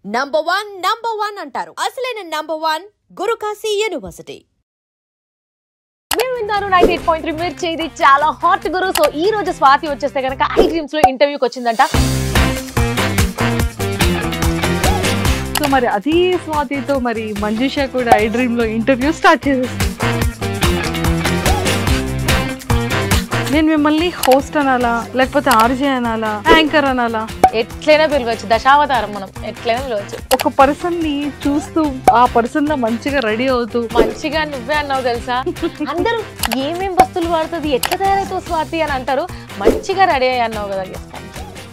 Number one అంటారు. అసలైన number 1 Guru Kashi university. మీరు విన్నారు 98.3 మిర్చి. ఇది చాలా హాట్ గురు. సో ఈ రోజు స్వాతి వచ్చేస్తే కనుక ఐ డ్రీమ్స్ లో ఇంటర్వ్యూకి వచ్చిందంట. సో మరి అది స్వాతితో మరి మంజుష కూడా ఐ డ్రీమ్ లో ఇంటర్వ్యూ స్టార్ట్ చేసేస్తుంది. నేను మిమ్మల్ని హోస్ట్ అనాలా, లేకపోతే ఆర్జే అనాలా, యాంకర్ అనాలా? ఎట్లయినా పిలవచ్చు, దశావతారం. మనం ఎట్లయినా పిలవచ్చు. ఒక పర్సన్ ని చూస్తూ ఆ పర్సన్ లో మంచిగా రెడీ అవుతూ. మంచిగా నువ్వే అన్నావు తెలుసా. అందరూ ఏమేం వస్తువులు వాడుతుంది, ఎట్లా తయారైతావు స్వాతి అని అంటారు. మంచిగా రెడీ అయ్యి అన్నావు కదా.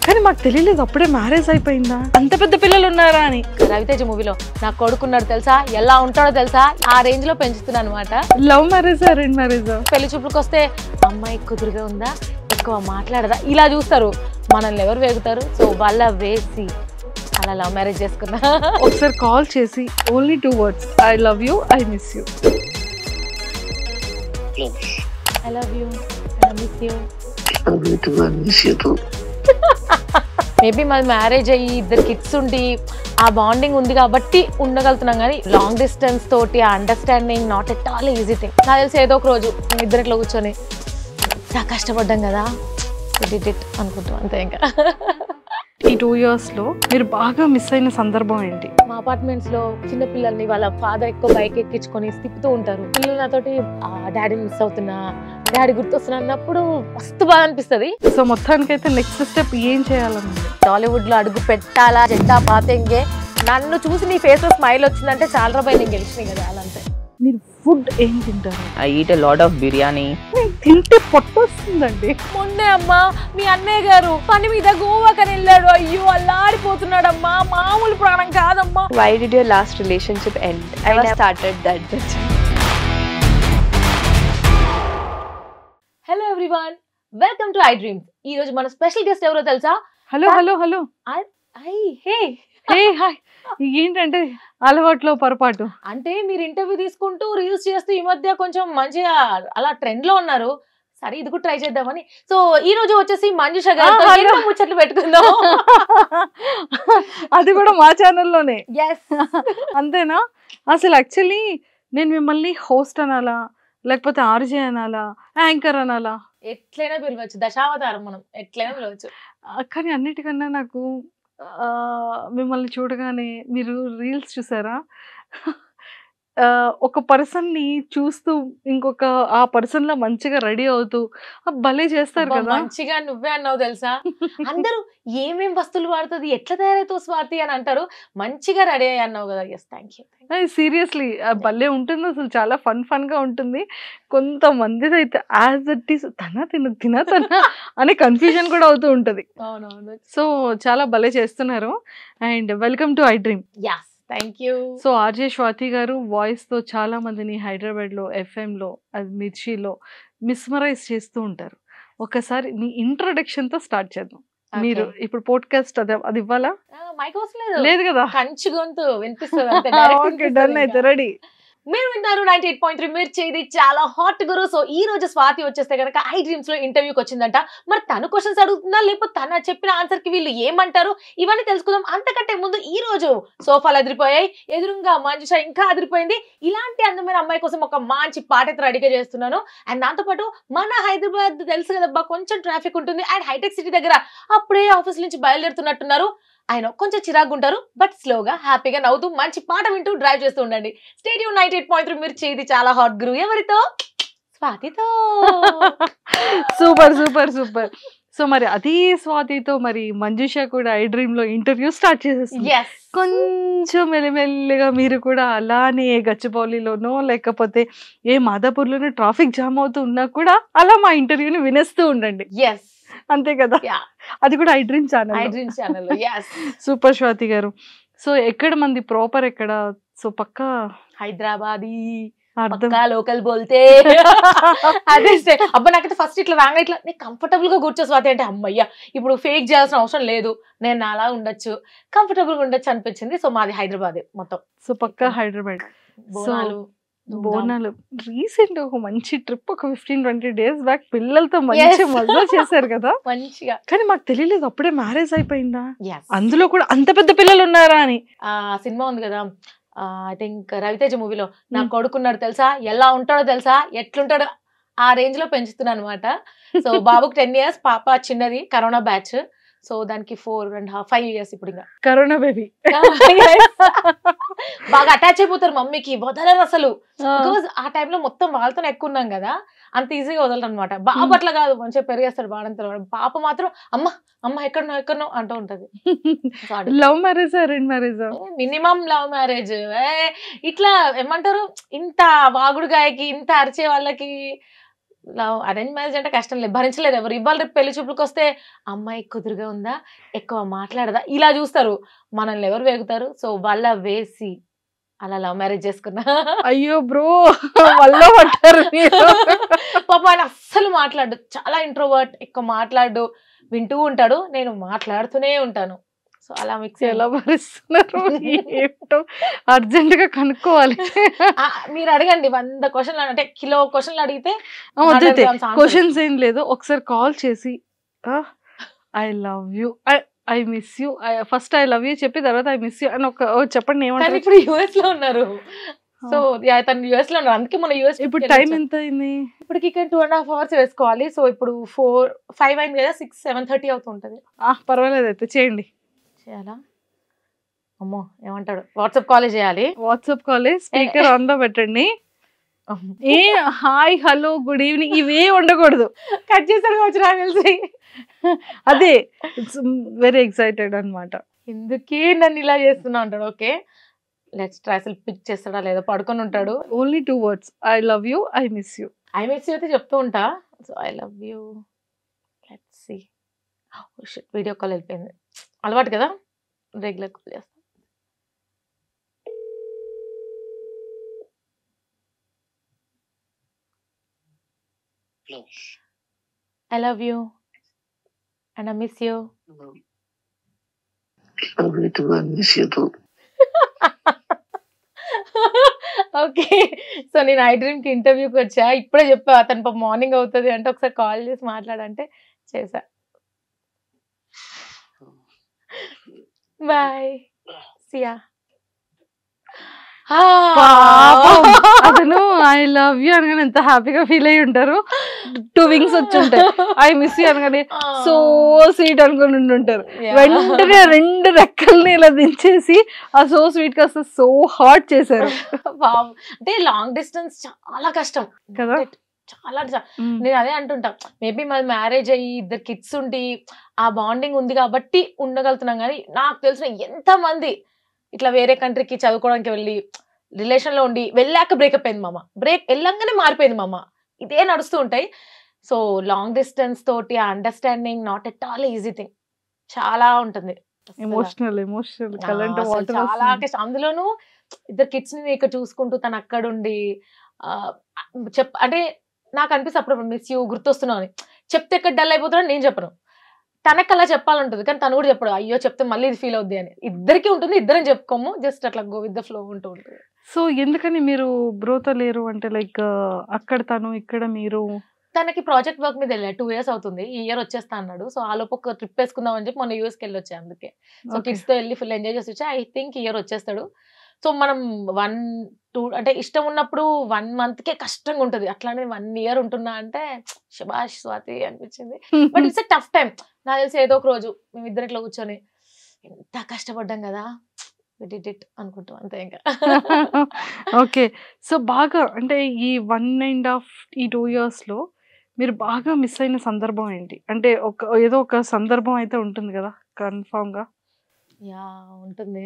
కానీ మాకు తెలియలేదు అప్పుడే మ్యారేజ్ అయిపోయిందా, అంత పెద్ద పిల్లలు ఉన్నారా అని. రవితేజ మూవీలో నా కొడుకున్నాడు తెలుసా, ఎలా ఉంటాడో తెలుసా, ఆ రేంజ్ లో పెంచుతున్నా అనమాట. Love marriage, arrange marriage? పెళ్లి చూపులకు వస్తే అమ్మాయి కుదురుగా ఉందా, ఎక్కువ మాట్లాడదా, ఇలా చూస్తారు. మనల్ని ఎవరు వేగుతారు. సో వాళ్ళ వేసి అలా లవ్ మ్యారేజ్ చేసుకున్నా. ఒకసారి కాల్ చేసి only 2 words, I love you, I miss you. I love you, I miss you. Maybe మాది మ్యారేజ్ అయ్యి 2 kids ఉండి ఆ బాండింగ్ ఉంది కాబట్టి ఉండగలుగుతున్నాం. కానీ లాంగ్ డిస్టెన్స్ తోటి ఆ understanding not at all easy thing. నాకు తెలిసి ఏదో ఒక రోజు ఇద్దరు ఇట్లా కూర్చొని కష్టపడ్డాం కదా అనుకుంటాం అంతే. ఇంకా ఈ 2 years లో మీరు బాగా మిస్ అయిన సందర్భం ఏంటి? మా అపార్ట్మెంట్స్ లో చిన్న పిల్లల్ని వాళ్ళ ఫాదర్ ఎక్కువ బైక్ ఎక్కించుకొని తిప్పుతూ ఉంటారు. పిల్లలు నాతోటి డాడీని మిస్ అవుతున్నా, డాడీ గుర్తొస్తున్నా అన్నప్పుడు మస్తు బాగా అనిపిస్తుంది. సో మొత్తానికి అయితే నెక్స్ట్ స్టెప్ ఏం చేయాలన్నది? టాలీవుడ్ లో అడుగు పెట్టాలా, జెండా పాతెంగే. నన్ను చూసి నీ ఫేస్ లో స్మైల్ వచ్చిందంటే చాలా రూపాయలు నేను గెలిచినాయి కదా. అలాంటే మీరు ఫుడ్ ఏం తింటారు? I eat a lot of biryani. తింటే పొట్ట వస్తుందండి. మొన్నే అమ్మా మీ అన్నయ్య గారు పని మీద గోవాకని వెళ్ళాడు. అయ్యో అల్లాడిపోతున్నాడమ్మా, మామూలు ప్రాణం కాదమ్మా. Why did your last relationship end? I was started that. Hello everyone, welcome to I dreams. ఈ రోజు మన స్పెషల్ గెస్ట్ ఎవరో తెలుసా? Hello hello hello. Hey hi. ఏంటంటే అలవాట్లో పొరపాటు. అంటే మీరు ఇంటర్వ్యూ తీసుకుంటూ రీల్స్ చేస్తూ ఈ మధ్య కొంచెం మంచిగా అలా ట్రెండ్ లో ఉన్నారు. సరే ఇది కూడా ట్రై చేద్దామని. సో ఈ రోజు వచ్చేసి మంజుష గారితో ఎన్నో ముచ్చట్లు పెట్టుకుందాం. అది కూడా మా ఛానల్లోనే. ఎస్. అంతేనా? అసలు యాక్చువల్లీ నేను మిమ్మల్ని హోస్ట్ అనాలా, లేకపోతే ఆర్జే అనాలా, యాంకర్ అనాలా? ఎట్లయినా పిలవచ్చు, దశావతారం. మనం ఎట్లయినా పిలవచ్చు. కానీ అన్నిటికన్నా నాకు మిమ్మల్ని చూడగానే, మీరు రీల్స్ చూసారా, ఒక పర్సన్ని చూస్తూ ఇంకొక ఆ పర్సన్ లో మంచిగా రెడీ అవుతూ భలే చేస్తారు కదా. మంచిగా నువ్వే అన్నావు తెలుసా. అందరూ ఏమేం వస్తువులు వాడుతుంది, ఎట్లా తయారైతావు స్వాతి అని అంటారు. మంచిగా రెడీ అయ్యి అన్నావు కదా. Yes, thank you. సీరియస్లీ భలే ఉంటుంది అసలు, చాలా ఫన్ గా ఉంటుంది. కొంతమంది అయితే యాజ్ ఇట్ ఈస్ తిన అనే కన్ఫ్యూజన్ కూడా అవుతూ ఉంటది. అవునవును. సో చాలా భలే చేస్తున్నారు. And welcome to I dream. Yes, thank you. So RJ Swathi గారు వాయిస్ తో చాలా మందిని హైదరాబాద్ లో, FM లో, మిర్చిలో మిస్మరైజ్ చేస్తూ ఉంటారు. ఒకసారి మీ ఇంట్రొడక్షన్ తో స్టార్ట్ చేద్దాం. మీరు ఇప్పుడు పోడ్కాస్ట్ అది ఇవ్వాలా? మైక్ అవసరం లేదు కదా, కంచి గొంతు వినిపిస్తుంది. డన్ అయితే రెడీ. మీరు విన్నారు 98.3 మిర్చి. ఇది చాలా హాట్ గురు. సో ఈ రోజు స్వాతి వచ్చేస్తే కనుక ఐ డ్రీమ్స్ లో ఇంటర్వ్యూకి వచ్చిందంట. మరి తను క్వశ్చన్స్ అడుగుతుందా, లేకపోతే తను చెప్పిన ఆన్సర్ కి వీళ్ళు ఏమంటారు, ఇవన్నీ తెలుసుకుందాం. అంతకంటే ముందు ఈ రోజు సోఫాలు అదిరిపోయాయి, ఎదురుగా మంజుష ఇంకా అదిరిపోయింది. ఇలాంటి అందమైన అమ్మాయి కోసం ఒక మంచి పాట అయితే రెడీగా చేస్తున్నాను. అండ్ దాంతోపాటు మన హైదరాబాద్ తెలుసు కదబ్బా, కొంచెం ట్రాఫిక్ ఉంటుంది. అండ్ హైటెక్ సిటీ దగ్గర అప్పుడే ఆఫీస్ నుంచి బయలుదేరుతున్నట్టున్నారు. ఆయన కొంచెం చిరాకు ఉంటారు, బట్ స్లోగా హ్యాపీగా నవ్వుతూ మంచి పాట వింటూ డ్రైవ్ చేస్తూ ఉండండి. స్టేట్ 98.3 మిర్చి. ఇది చాలా హాట్ గురు. ఎవరితో? స్వాతితో. Super super super. సో మరి అది స్వాతితో మరి మంజుష కూడా ఐ డ్రీమ్ లో ఇంటర్వ్యూ స్టార్ట్ చేసేస్తుంది. కొంచెం మెల్లిమెల్లిగా మీరు కూడా అలానే గచ్చిబౌలిలోనో లేకపోతే ఏ మాదాపూర్లోనో ట్రాఫిక్ జామ్ అవుతూ ఉన్నా కూడా అలా మా ఇంటర్వ్యూని వినేస్తూ ఉండండి. అంతే కదా, అది కూడా I dream channel. Super Swathi గారు. సో ఎక్కడ మంది ప్రాపర్ ఎక్కడ? సో పక్కా హైదరాబాదీ, లోకల్ బోల్తే అదే. అబ్బా నాకైతే ఫస్ట్ ఇట్లా రాగా ఇట్లా నేను కంఫర్టబుల్ గా కూర్చో స్వాతి అంటే అమ్మయ్య ఇప్పుడు ఫేక్ చేయాల్సిన అవసరం లేదు, నేను అలా ఉండొచ్చు, కంఫర్టబుల్ గా ఉండొచ్చు అనిపించింది. సో మాది హైదరాబాద్ మొత్తం. సో పక్కా హైదరాబాద్. బోనాలు బోనాలు రీసెంట్ ఒక మంచి ట్రిప్ ఒక 15-20 days బ్యాక్ పిల్లలతో మంచి మజా చేశారు కదా మంచిగా. కానీ మాకు తెలియలేదు అప్పుడే మ్యారేజ్ అయిపోయిందా, Yes. అందులో కూడా అంత పెద్ద పిల్లలు ఉన్నారా అని. ఆ సినిమా ఉంది కదా, ఐ థింక్ రవితేజ మూవీలో, నా కొడుకున్నాడు తెలుసా, ఎలా ఉంటాడో తెలుసా, ఎట్లుంటాడో ఆ రేంజ్ లో పెంచుతున్నా అనమాట. సో బాబుకి 10 years, పాప చిన్నది కరోనా బ్యాచ్. సో దానికి 4.5 years ఇప్పుడు. ఇంకా కరోనా బేబీ బాగా అటాచ్ అయిపోతారు మమ్మీకి, వదలరు అసలు. బికాజ్ ఆ టైంలో మొత్తం వాళ్ళతో ఎక్కువ ఉన్నాం కదా, అంత ఈజీగా వదలరు అనమాట. బాబు అట్లా కాదు, మంచిగా పెరిగేస్తాడు బాడంతా. పాప మాత్రం అమ్మ అమ్మ ఎక్కడనో అంటూ ఉంటది. Love marriage arrange marriage? Minimum love marriage. ఇట్లా ఏమంటారు, ఇంత వాగుడు గాయకి ఇంత అరిచే వాళ్ళకి లవ్ అరేంజ్ మ్యారేజ్ అంటే కష్టం లేదు, భరించలేదు ఎవరు. ఇవాళ రేపు పెళ్లి చూపులకు వస్తే అమ్మాయి కుదురుగా ఉందా, ఎక్కువ మాట్లాడదా, ఇలా చూస్తారు. మనల్ని ఎవరు వేగుతారు? సో వాళ్ళ వేసి అలా లవ్ మ్యారేజ్ చేసుకున్నా. అయ్యో బ్రో వల్ల పట్టారు పాప ఆయన అస్సలు మాట్లాడు, చాలా ఇంట్రోవర్ట్, ఎక్కువ మాట్లాడు, వింటూ ఉంటాడు, నేను మాట్లాడుతూనే ఉంటాను. సో అలా మిక్స్. ఎలా భరిస్తున్నారు ఏంటో అర్జెంట్ గా కనుక్కోవాలి. మీరు అడగండి 100 questions, అంటే కిలో క్వశ్చన్లు అడిగితే క్వశ్చన్స్ ఏం లేదు, ఒకసారి కాల్ చేసి I love you, I miss you, first I love you చెప్పి తర్వాత ఐ మిస్ యూ అని ఒక చెప్పండి. ఏమంటారు? ఇప్పుడు యుఎస్ లో ఉన్నారు. సో తను యుఎస్ లో ఉన్నారు, అందుకే మన యుఎస్. ఇప్పుడు టైం ఎంత అయింది? ఇప్పటికి ఇక్కడ 2.5 hours వేసుకోవాలి. సో ఇప్పుడు 5 అయింది కదా, 7:30 అవుతుంటది. పర్వాలేదు, అయితే చేయండి. చేయాలా? అమ్మో ఏమంటాడు, వాట్సాప్ కాల్ చేయాలి. వాట్సాప్ కాల్ స్పీకర్ ఆన్ లో పెట్టండి. ఏ హాయ్ హలో గుడ్ ఈవినింగ్ ఇవే ఉండకూడదు. కట్ చేస్తాడు కావచ్చు నాకు తెలిసి. అదే వెరీ ఎక్సైటెడ్ అన్నమాట. ఎందుకే నన్ను ఇలా చేస్తున్నా అంటాడు. Okay let's try. అసలు పిక్ చేస్తాడా లేదా, పడుకొని ఉంటాడు. Only 2 words, I love you, I miss you. I miss you అయితే చెప్తూ ఉంటా. So I love you, let's see. Video call వెళ్ళిపోయింది, అలవాటు కదా, రెగ్యులర్ కాల్ చేస్తా. I love you and I miss you. Love you too, I miss you too. Okay so నేను I dream కి ఇంటర్వ్యూకి వచ్చా, ఇప్పుడే చెప్పా అతను మార్నింగ్ అవుతుంది అంటే ఒకసారి కాల్ చేసి మాట్లాడంటే చేసా. Bye see ya. అతను ఐ లవ్ యూ అనగానే ఎంత హ్యాపీగా ఫీల్ అయ్యి ఉంటారు. 2 wings వచ్చి ఉంటాయి. ఐ మిస్ యూ అనగానే సో స్వీట్ అనుకుని ఉంటారు. వెంటనే 2 రెక్కల్ని ఇలా దించేసి ఆ సో స్వీట్ కాస్త సో హాట్ చేశారు. అంటే లాంగ్ డిస్టెన్స్ చాలా కష్టం కదా, చాలా. నేను అదే అంటుంటా, మేబీ మాది మ్యారేజ్ అయ్యి 2 kids ఉండి ఆ బాండింగ్ ఉంది కాబట్టి ఉండగలుగుతున్నాం. కానీ నాకు తెలిసిన ఎంతమంది ఇట్లా వేరే కంట్రీకి చదువుకోవడానికి వెళ్ళి రిలేషన్ లో ఉండి వెళ్ళాక బ్రేకప్ అయింది మామ, బ్రేక్ వెళ్ళంగానే మారిపోయింది మామ, ఇదే నడుస్తూ ఉంటాయి. సో లాంగ్ డిస్టెన్స్ తోటి ఆ understanding not at all easy thing, చాలా ఉంటుంది. ఎమోషనల్ చాలా కష్టం. అందులోనూ 2 kids ని ఇక్కడ చూసుకుంటూ తను అక్కడుండి అంటే నాకు అనిపిస్తుంది అప్పుడు మిస్ యూ గుర్తొస్తున్నావు అని. చెప్తే ఎక్కడ డల్ అయిపోతున్నాడు నేను చెప్పను, తనకు అలా చెప్పాలంటుంది కానీ తను కూడా చెప్పడు, అయ్యో చెప్తే మళ్ళీ ఇది ఫీల్ అవుద్ది అని. ఇద్దరికి ఉంటుంది, ఇద్దరం చెప్పుకోము, జస్ట్ అట్లా గో విత్ ద ఫ్లో ఉంటూ ఉంటుంది. సో ఎందుకని మీరు బ్రోతో లేరు అంటే లైక్ అక్కడ తను ఇక్కడ మీరు? తనకి ప్రాజెక్ట్ వర్క్ మీద వెళ్ళా, 2 years అవుతుంది, ఈ ఇయర్ వచ్చేస్తా అన్నాడు. సో ఆ లోపు ఒక ట్రిప్ వేసుకుందాం అని చెప్పి మొన్న యూఎస్కి వెళ్ళి వచ్చా. అందుకే సో కిడ్స్ తో వెళ్ళి ఫుల్ ఎంజాయ్ చేసి వచ్చా. ఐ థింక్ ఈ ఇయర్ వచ్చేస్తాడు. సో మనం 1-2 అంటే ఇష్టం ఉన్నప్పుడు 1 monthకే కష్టంగా ఉంటుంది, అట్లానే 1 year ఉంటున్నా అంటే శబాష్ స్వాతి అనిపించింది. But it's a tough time. నాకు తెలిసి ఏదో ఒక రోజు మేము ఇద్దరు ఇట్లా కూర్చొని ఎంత కష్టపడ్డాం కదా అనుకుంటాం అంతే ఇంకా. ఓకే సో బాగా అంటే ఈ 1.5 years లో మీరు బాగా మిస్ అయిన సందర్భం ఏంటి? అంటే ఏదో ఒక సందర్భం అయితే ఉంటుంది కదా కన్ఫామ్ గా. యా ఉంటుంది.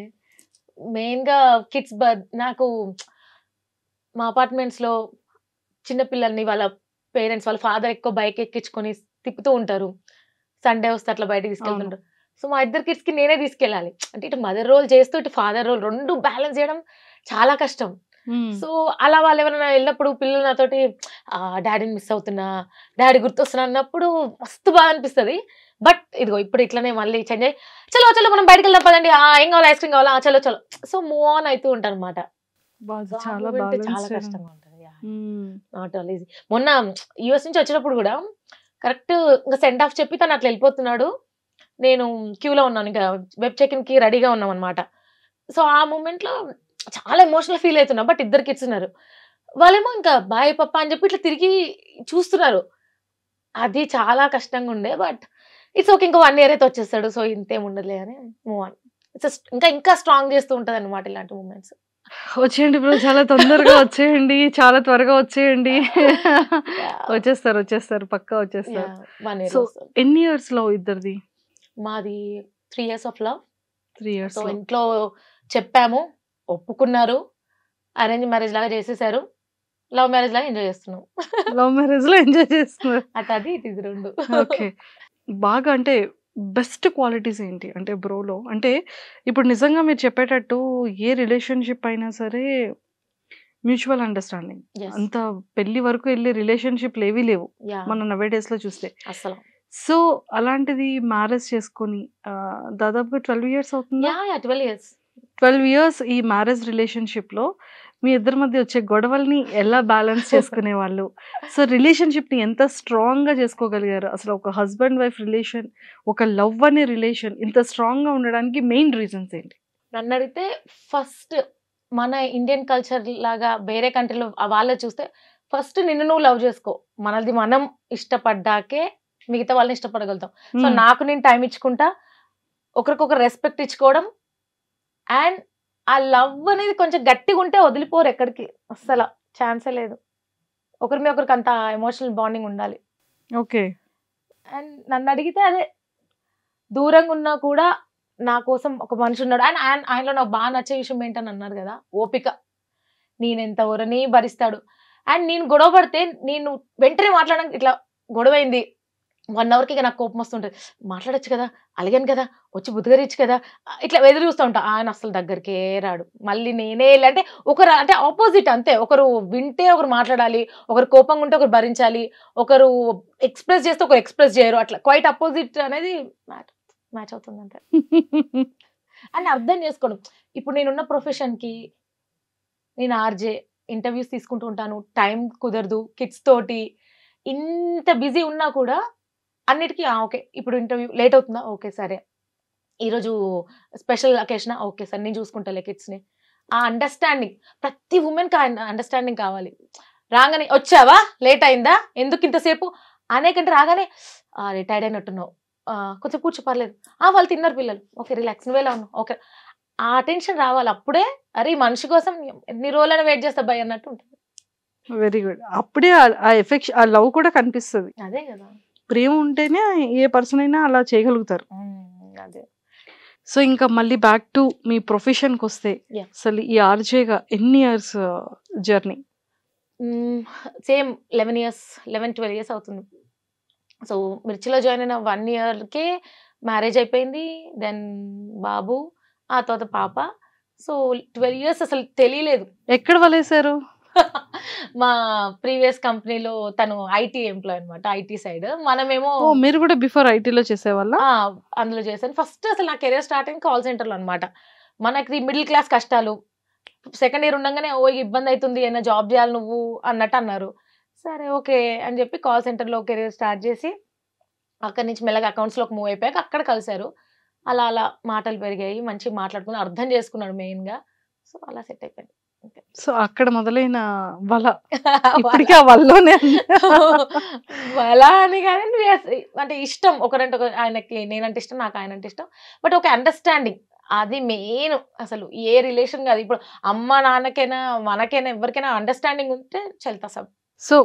మెయిన్ గా కిడ్స్ నాకు మా అపార్ట్మెంట్స్ లో చిన్నపిల్లల్ని వాళ్ళ పేరెంట్స్ వాళ్ళ ఫాదర్ ఎక్కువ బైక్ ఎక్కించుకొని తిప్పుతూ ఉంటారు, సండే వస్తే అట్లా బయటకి తీసుకెళ్తుంటారు. సో మా 2 kids కి నేనే తీసుకెళ్ళాలి. అంటే ఇటు మదర్ రోల్ చేస్తూ ఇటు ఫాదర్ రోల్ 2 బ్యాలెన్స్ చేయడం చాలా కష్టం. సో అలా వాళ్ళు ఎవరైనా వెళ్ళినప్పుడు పిల్లలు నాతోటి డాడీని మిస్ అవుతున్నా, డాడీ గుర్తొస్తున్నా అన్నప్పుడు మస్తు బాగా అనిపిస్తుంది. బట్ ఇదిగో ఇప్పుడు ఇట్లనే మళ్ళీ చేంజ్ అయ్యి చలో మనం బయటకు వెళ్దాం పదండి, ఏం కావాలి ఐస్ క్రీమ్ కావాలా, చలో. సో మూవ్ ఆన్ అవుతూ ఉంటాను అనమాట. చాలా చాలా బ్యాలెన్స్. కష్టంగా ఉంటుంది. Not all easy. మొన్న యూఎస్ నుంచి వచ్చేటప్పుడు కూడా కరెక్ట్ ఇంకా సెండ్ ఆఫ్ చెప్పి తను అట్లా వెళ్ళిపోతున్నాడు. నేను క్యూలో ఉన్నాను, ఇంకా వెబ్ చెక్ ఇన్ కి రెడీగా ఉన్నాం అనమాట. సో ఆ మూమెంట్ లో చాలా ఎమోషనల్ ఫీల్ అవుతున్నా. బట్ ఇద్దరు కిడ్స్ ఉన్నారు. వాళ్ళేమో ఇంకా బాయ్ పప్ప అని చెప్పి ఇట్లా తిరిగి చూస్తున్నారు. అది చాలా కష్టంగా ఉండే. బట్ ఇట్స్ ఓకే, ఇంకా 1 year అయితే వచ్చేస్తాడు. సో ఇంతేం ఉండదులే అని మూవ్ ఆన్. ఇట్స్ ఇంకా స్ట్రాంగ్ చేస్తూ ఉంటది అనమాట ఇలాంటి మూమెంట్స్. వచ్చేయండి బ్రో, చాలా తొందరగా వచ్చేయండి, చాలా త్వరగా వచ్చేయండి. వచ్చేస్తారు పక్కా వచ్చేస్తారు. 1 year సో వస్తుంది. ఎన్ని ఇయర్స్ లో ఇద్దరిది? మాది 3 years of love. 3 years so లో. ఇంట్లో చెప్పాము, ఒప్పుకున్నారు. అరేంజ్ మ్యారేజ్ లాగా చేసేసారు. లవ్ మ్యారేజ్ లాగా ఎంజాయ్ చేస్తున్నాం. లవ్ మ్యారేజ్ లో ఎంజాయ్ చేస్తున్నారు. అటు అది ఇటు ఇది రెండు. ఓకే. బాగా అంటే బెస్ట్ క్వాలిటీస్ ఏంటి అంటే బ్రోలో? అంటే ఇప్పుడు నిజంగా మీరు చెప్పేటట్టు ఏ రిలేషన్షిప్ అయినా సరే మ్యూచువల్ అండర్స్టాండింగ్. Yes. అంత పెళ్లి వరకు వెళ్ళే రిలేషన్షిప్లు ఏవీ లేవు Yeah. మన నవే డేస్ లో చూస్తే. అసలు సో అలాంటిది మ్యారేజ్ చేసుకొని దాదాపుగా 12 years అవుతుందా? 12 years. 12 years ఈ మ్యారేజ్ రిలేషన్షిప్ లో మీ ఇద్దరి మధ్య వచ్చే గొడవల్ని ఎలా బ్యాలెన్స్ చేసుకునే వాళ్ళు? సో రిలేషన్షిప్ ని ఎంత స్ట్రాంగ్ గా చేసుకోగలిగారు? అసలు ఒక హస్బెండ్ వైఫ్ రిలేషన్, ఒక లవ్ అనే రిలేషన్ ఇంత స్ట్రాంగ్ గా ఉండడానికి మెయిన్ రీజన్స్ ఏంటి? నన్ను అడిగితే ఫస్ట్ మన ఇండియన్ కల్చర్ లాగా వేరే కంట్రీలో వాళ్ళే చూస్తే ఫస్ట్ నిన్ను నువ్వు లవ్ చేసుకో. మనది మనం ఇష్టపడ్డాకే మిగతా వాళ్ళని ఇష్టపడగలుగుతాం. సో నాకు నేను టైం ఇచ్చుకుంటా, ఒకరికొకరు రెస్పెక్ట్ ఇచ్చుకోవడం. అండ్ ఆ లవ్ అనేది కొంచెం గట్టిగా ఉంటే వదిలిపోరు ఎక్కడికి, అస్సలు ఛాన్సే లేదు. ఒకరి మీద ఒకరికి అంత ఎమోషనల్ బాండింగ్ ఉండాలి. ఓకే. అండ్ నన్ను అడిగితే అదే, దూరంగా ఉన్నా కూడా నా కోసం ఒక మనిషి ఉన్నాడు. అండ్ ఆయనలో నాకు బాగా నచ్చే విషయం ఏంటని అన్నారు కదా, ఓపిక. నేనెంత ఊరని భరిస్తాడు. అండ్ నేను గొడవ పడితే నేను వెంటనే మాట్లాడడానికి, ఇట్లా గొడవైంది 1 hourకి నాకు కోపం వస్తుంటుంది. మాట్లాడొచ్చు కదా, అలిగాను కదా, వచ్చి బుద్ధగరిచ్చు కదా, ఇట్లా ఎదురు చూస్తూ ఉంటా. ఆయన అసలు దగ్గరికే రాడు. మళ్ళీ నేనే వెళ్ళి అంటే ఒకరు అంటే ఆపోజిట్ అంతే. ఒకరు వింటే ఒకరు మాట్లాడాలి, ఒకరు కోపంగా ఉంటే ఒకరు భరించాలి, ఒకరు ఎక్స్ప్రెస్ చేస్తే ఒకరు ఎక్స్ప్రెస్ చేయరు. అట్లా క్వైట్ అపోజిట్ అనేది మ్యాచ్ అవుతుంది అంతే. అని అర్థం చేసుకోవడం. ఇప్పుడు నేనున్న ప్రొఫెషన్కి నేను ఆర్జే ఇంటర్వ్యూస్ తీసుకుంటూ ఉంటాను, టైం కుదరదు కిడ్స్ తోటి. ఇంత బిజీ ఉన్నా కూడా అన్నిటికీ ఓకే, ఇప్పుడు ఇంటర్వ్యూ లేట్ అవుతుందా, ఓకే సరే, ఈరోజు స్పెషల్ అకేషన్, ఓకే సార్ నేను చూసుకుంటాలే కిడ్స్ని. ఆ అండర్స్టాండింగ్, ప్రతి ఉమెన్కి అండర్స్టాండింగ్ కావాలి. రాగానే వచ్చావా, లేట్ అయిందా, ఎందుకు ఇంతసేపు అనేకంటే రాగానే రిటైర్డ్ అయినట్టున్నావు, కొంచెం కూర్చో పర్లేదు, వాళ్ళు తిన్నారు పిల్లలు, ఓకే రిలాక్స్, నువ్వేలా ఉన్నావు, ఓకే. ఆ అటెన్షన్ రావాలి. అప్పుడే అరే మనిషి కోసం ఎన్ని రోజులైనా వెయిట్ చేస్తా భయ్ అన్నట్టు ఉంటుంది. Very good. అప్పుడే ఆ ఎఫెక్షన్, ఆ లవ్ కూడా కనిపిస్తుంది. అదే కదా, ప్రేమ ఉంటేనే ఏ పర్సన్ అయినా అలా చేయగలుగుతారు. అదే. సో ఇంకా మళ్ళీ బ్యాక్ టు మీ ప్రొఫెషన్కి వస్తే, Yeah. అసలు ఈ ఆర్జేగా ఎన్ని ఇయర్స్ జర్నీ? సేమ్ 11-12 years అవుతుంది. సో మిర్చిలో జాయిన్ అయిన 1 yearకే మ్యారేజ్ అయిపోయింది. దెన్ బాబు, ఆ తర్వాత పాప. సో 12 years అసలు తెలియలేదు. ఎక్కడ వలేశారు? మా ప్రీవియస్ కంపెనీలో తను ఐటీ ఎంప్లాయ్ అనమాట, ఐటీ సైడ్. మనమేమో మీరు కూడా బిఫోర్ ఐటీలో చేసేవాళ్ళ? అందులో చేశాను. ఫస్ట్ అసలు నా కెరీర్ స్టార్టింగ్ కాల్ సెంటర్లో అనమాట. మనకి మిడిల్ క్లాస్ కష్టాలు. సెకండ్ ఇయర్ ఉండగానే ఇబ్బంది అవుతుంది, ఏమైనా జాబ్ చేయాలి నువ్వు అన్నట్టు అన్నారు. సరే ఓకే అని చెప్పి కాల్ సెంటర్లో కెరీర్ స్టార్ట్ చేసి అక్కడి నుంచి మెల్లగా అకౌంట్స్లోకి మూవ్ అయిపోయాక అక్కడ కలిశారు. అలా అలా మాటలు పెరిగాయి, మంచిగా మాట్లాడుకుని అర్థం చేసుకున్నాడు మెయిన్గా. సో అలా సెట్ అయిపోయింది. సో అక్కడ మొదలైన వల ఇప్పటికీ ఆ వల్లోనే అలా అని కానీ అంటే ఇష్టం, ఒకరంటే ఒక, ఆయనకి నేనంటే ఇష్టం, నాకు ఆయనంటే ఇష్టం. బట్ ఒక అండర్స్టాండింగ్, అది మెయిన్. అసలు ఏ రిలేషన్ కాదు, ఇప్పుడు అమ్మ నాన్నకైనా మనకైనా ఎవరికైనా అండర్స్టాండింగ్ ఉంటే చల్తా సబ్. సో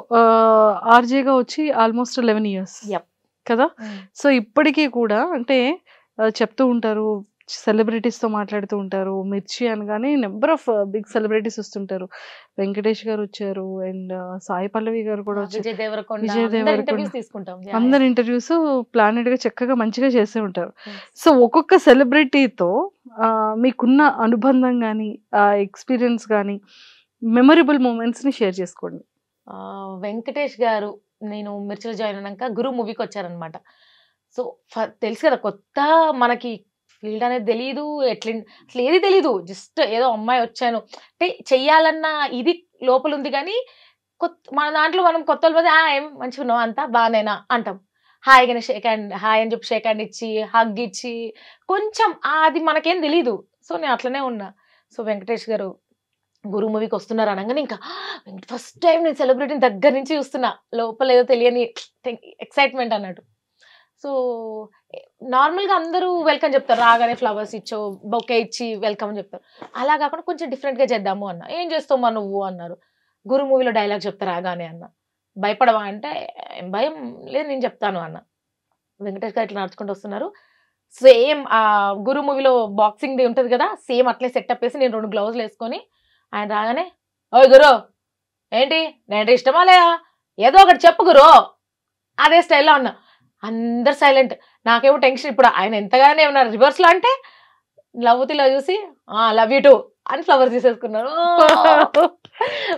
ఆర్జేగా వచ్చి ఆల్మోస్ట్ 11 years కదా. సో ఇప్పటికీ కూడా అంటే చెప్తూ ఉంటారు, సెలబ్రిటీస్తో మాట్లాడుతూ ఉంటారు. మిర్చి అనగానే నెంబర్ ఆఫ్ బిగ్ సెలబ్రిటీస్ వస్తుంటారు. వెంకటేష్ గారు వచ్చారు, అండ్ సాయి పల్లవి గారు కూడా వచ్చారు, విజయ్ దేవరకొండ, విజయ్ అందరి దేవరకొండ. ఇంటర్వ్యూస్ తీసుకుంటాం. అందరి ఇంటర్వ్యూస్ ప్లానెట్ గా చక్కగా మంచిగా చేస్తూ ఉంటారు. సో ఒక్కొక్క సెలబ్రిటీతో మీకున్న అనుబంధం కానీ, ఎక్స్పీరియన్స్ కానీ, మెమరబుల్ మూమెంట్స్ ని షేర్ చేసుకోండి. వెంకటేష్ గారు నేను మిర్చిలో జాయిన్ అయినాక గురు మూవీకి వచ్చారనమాట. సో తెలుసు కదా, కొత్త మనకి ఫీల్డ్ అనేది తెలియదు, అసలు ఏది తెలీదు. జస్ట్ ఏదో అమ్మాయి వచ్చాను అంటే చెయ్యాలన్న ఇది లోపల ఉంది కానీ మన దాంట్లో మనం కొత్త పోతే ఏం మంచిగా ఉన్నావు అంతా బాగానేనా అంటాం. హాయిగానే షేక్ హ్యాండ్, హాయ్ అని చెప్పి షేక్ హ్యాండ్ ఇచ్చి హగ్ ఇచ్చి కొంచెం అది మనకేం తెలీదు. సో నేను అట్లనే ఉన్నా. సో వెంకటేష్ గారు గురు మూవీకి వస్తున్నారు అనగానే ఇంకా ఫస్ట్ టైం నేను సెలబ్రిటీని దగ్గర నుంచి చూస్తున్నా. లోపల ఏదో తెలియని ఎక్సైట్మెంట్ అన్నట్టు. సో నార్మల్గా అందరూ వెల్కమ్ చెప్తారు, రాగానే ఫ్లవర్స్ ఇచ్చో బొకే ఇచ్చి వెల్కమ్ అని చెప్తారు. అలా కాకుండా కొంచెం డిఫరెంట్గా చేద్దాము అన్న. ఏం చేస్తావు నువ్వు అన్నారు. గురు మూవీలో డైలాగ్ చెప్తా రాగానే అన్న. భయపడవా అంటే ఏం భయం లేదు నేను చెప్తాను అన్న. వెంకటేష్ గారు ఇట్లా నడుచుకుంటూ వస్తున్నారు. సేమ్ ఆ గురు మూవీలో బాక్సింగ్ డే ఉంటుంది కదా, సేమ్ అట్లే సెటప్ వేసి నేను 2 గ్లౌజులు వేసుకొని ఆయన రాగానే ఓయ్ గురు ఏంటి నేను ఇష్టమా లేదా ఏదో ఒకటి చెప్పు గురు అదే స్టైల్లో అన్నా. అందరు సైలెంట్. నాకేమో టెన్షన్. ఇప్పుడు ఆయన ఎంతగానే ఉన్నారు రివర్స్లో అంటే లవ్వుతిలో చూసి లవ్ యూ టూ అని ఫ్లవర్స్ తీసేసుకున్నారు.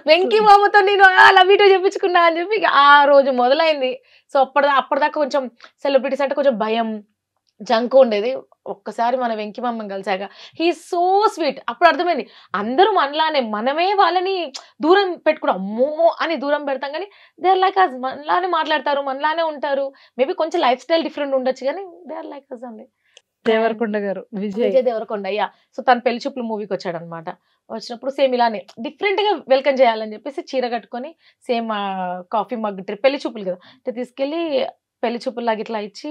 వెంకీ మామతో నేను లవ్ యూ టూ చెప్పించుకున్నా అని చెప్పి ఆ రోజు మొదలైంది. సో అప్పటిదాకా కొంచెం సెలబ్రిటీస్ అంటే కొంచెం భయం జంకు ఉండేది. ఒక్కసారి మన వెంకీ మామని కలిసాక హీ సో స్వీట్. అప్పుడు అర్థమైంది అందరూ మనలానే, మనమే వాళ్ళని దూరం పెట్టుకున్నాం. అమ్మో అని దూరం పెడతాం కానీ దే ఆర్ లైక్ అస్. మనలానే మాట్లాడతారు, మనలానే ఉంటారు. మేబీ కొంచెం లైఫ్ స్టైల్ డిఫరెంట్ ఉండొచ్చు కానీ దే ఆర్ లైక్ అస్ అండి. దేవరకొండ గారు, విజయ్ దేవరకొండ. సో తను పెళ్లి చూపుల మూవీకి వచ్చాడు అనమాట. వచ్చినప్పుడు సేమ్ ఇలానే డిఫరెంట్ గా వెల్కమ్ చేయాలని చెప్పేసి చీర కట్టుకొని సేమ్ కాఫీ మగ్ పెళ్లి చూపులు కదా తీసుకెళ్ళి పెళ్లి చూపుల్లాగా ఇట్లా ఇచ్చి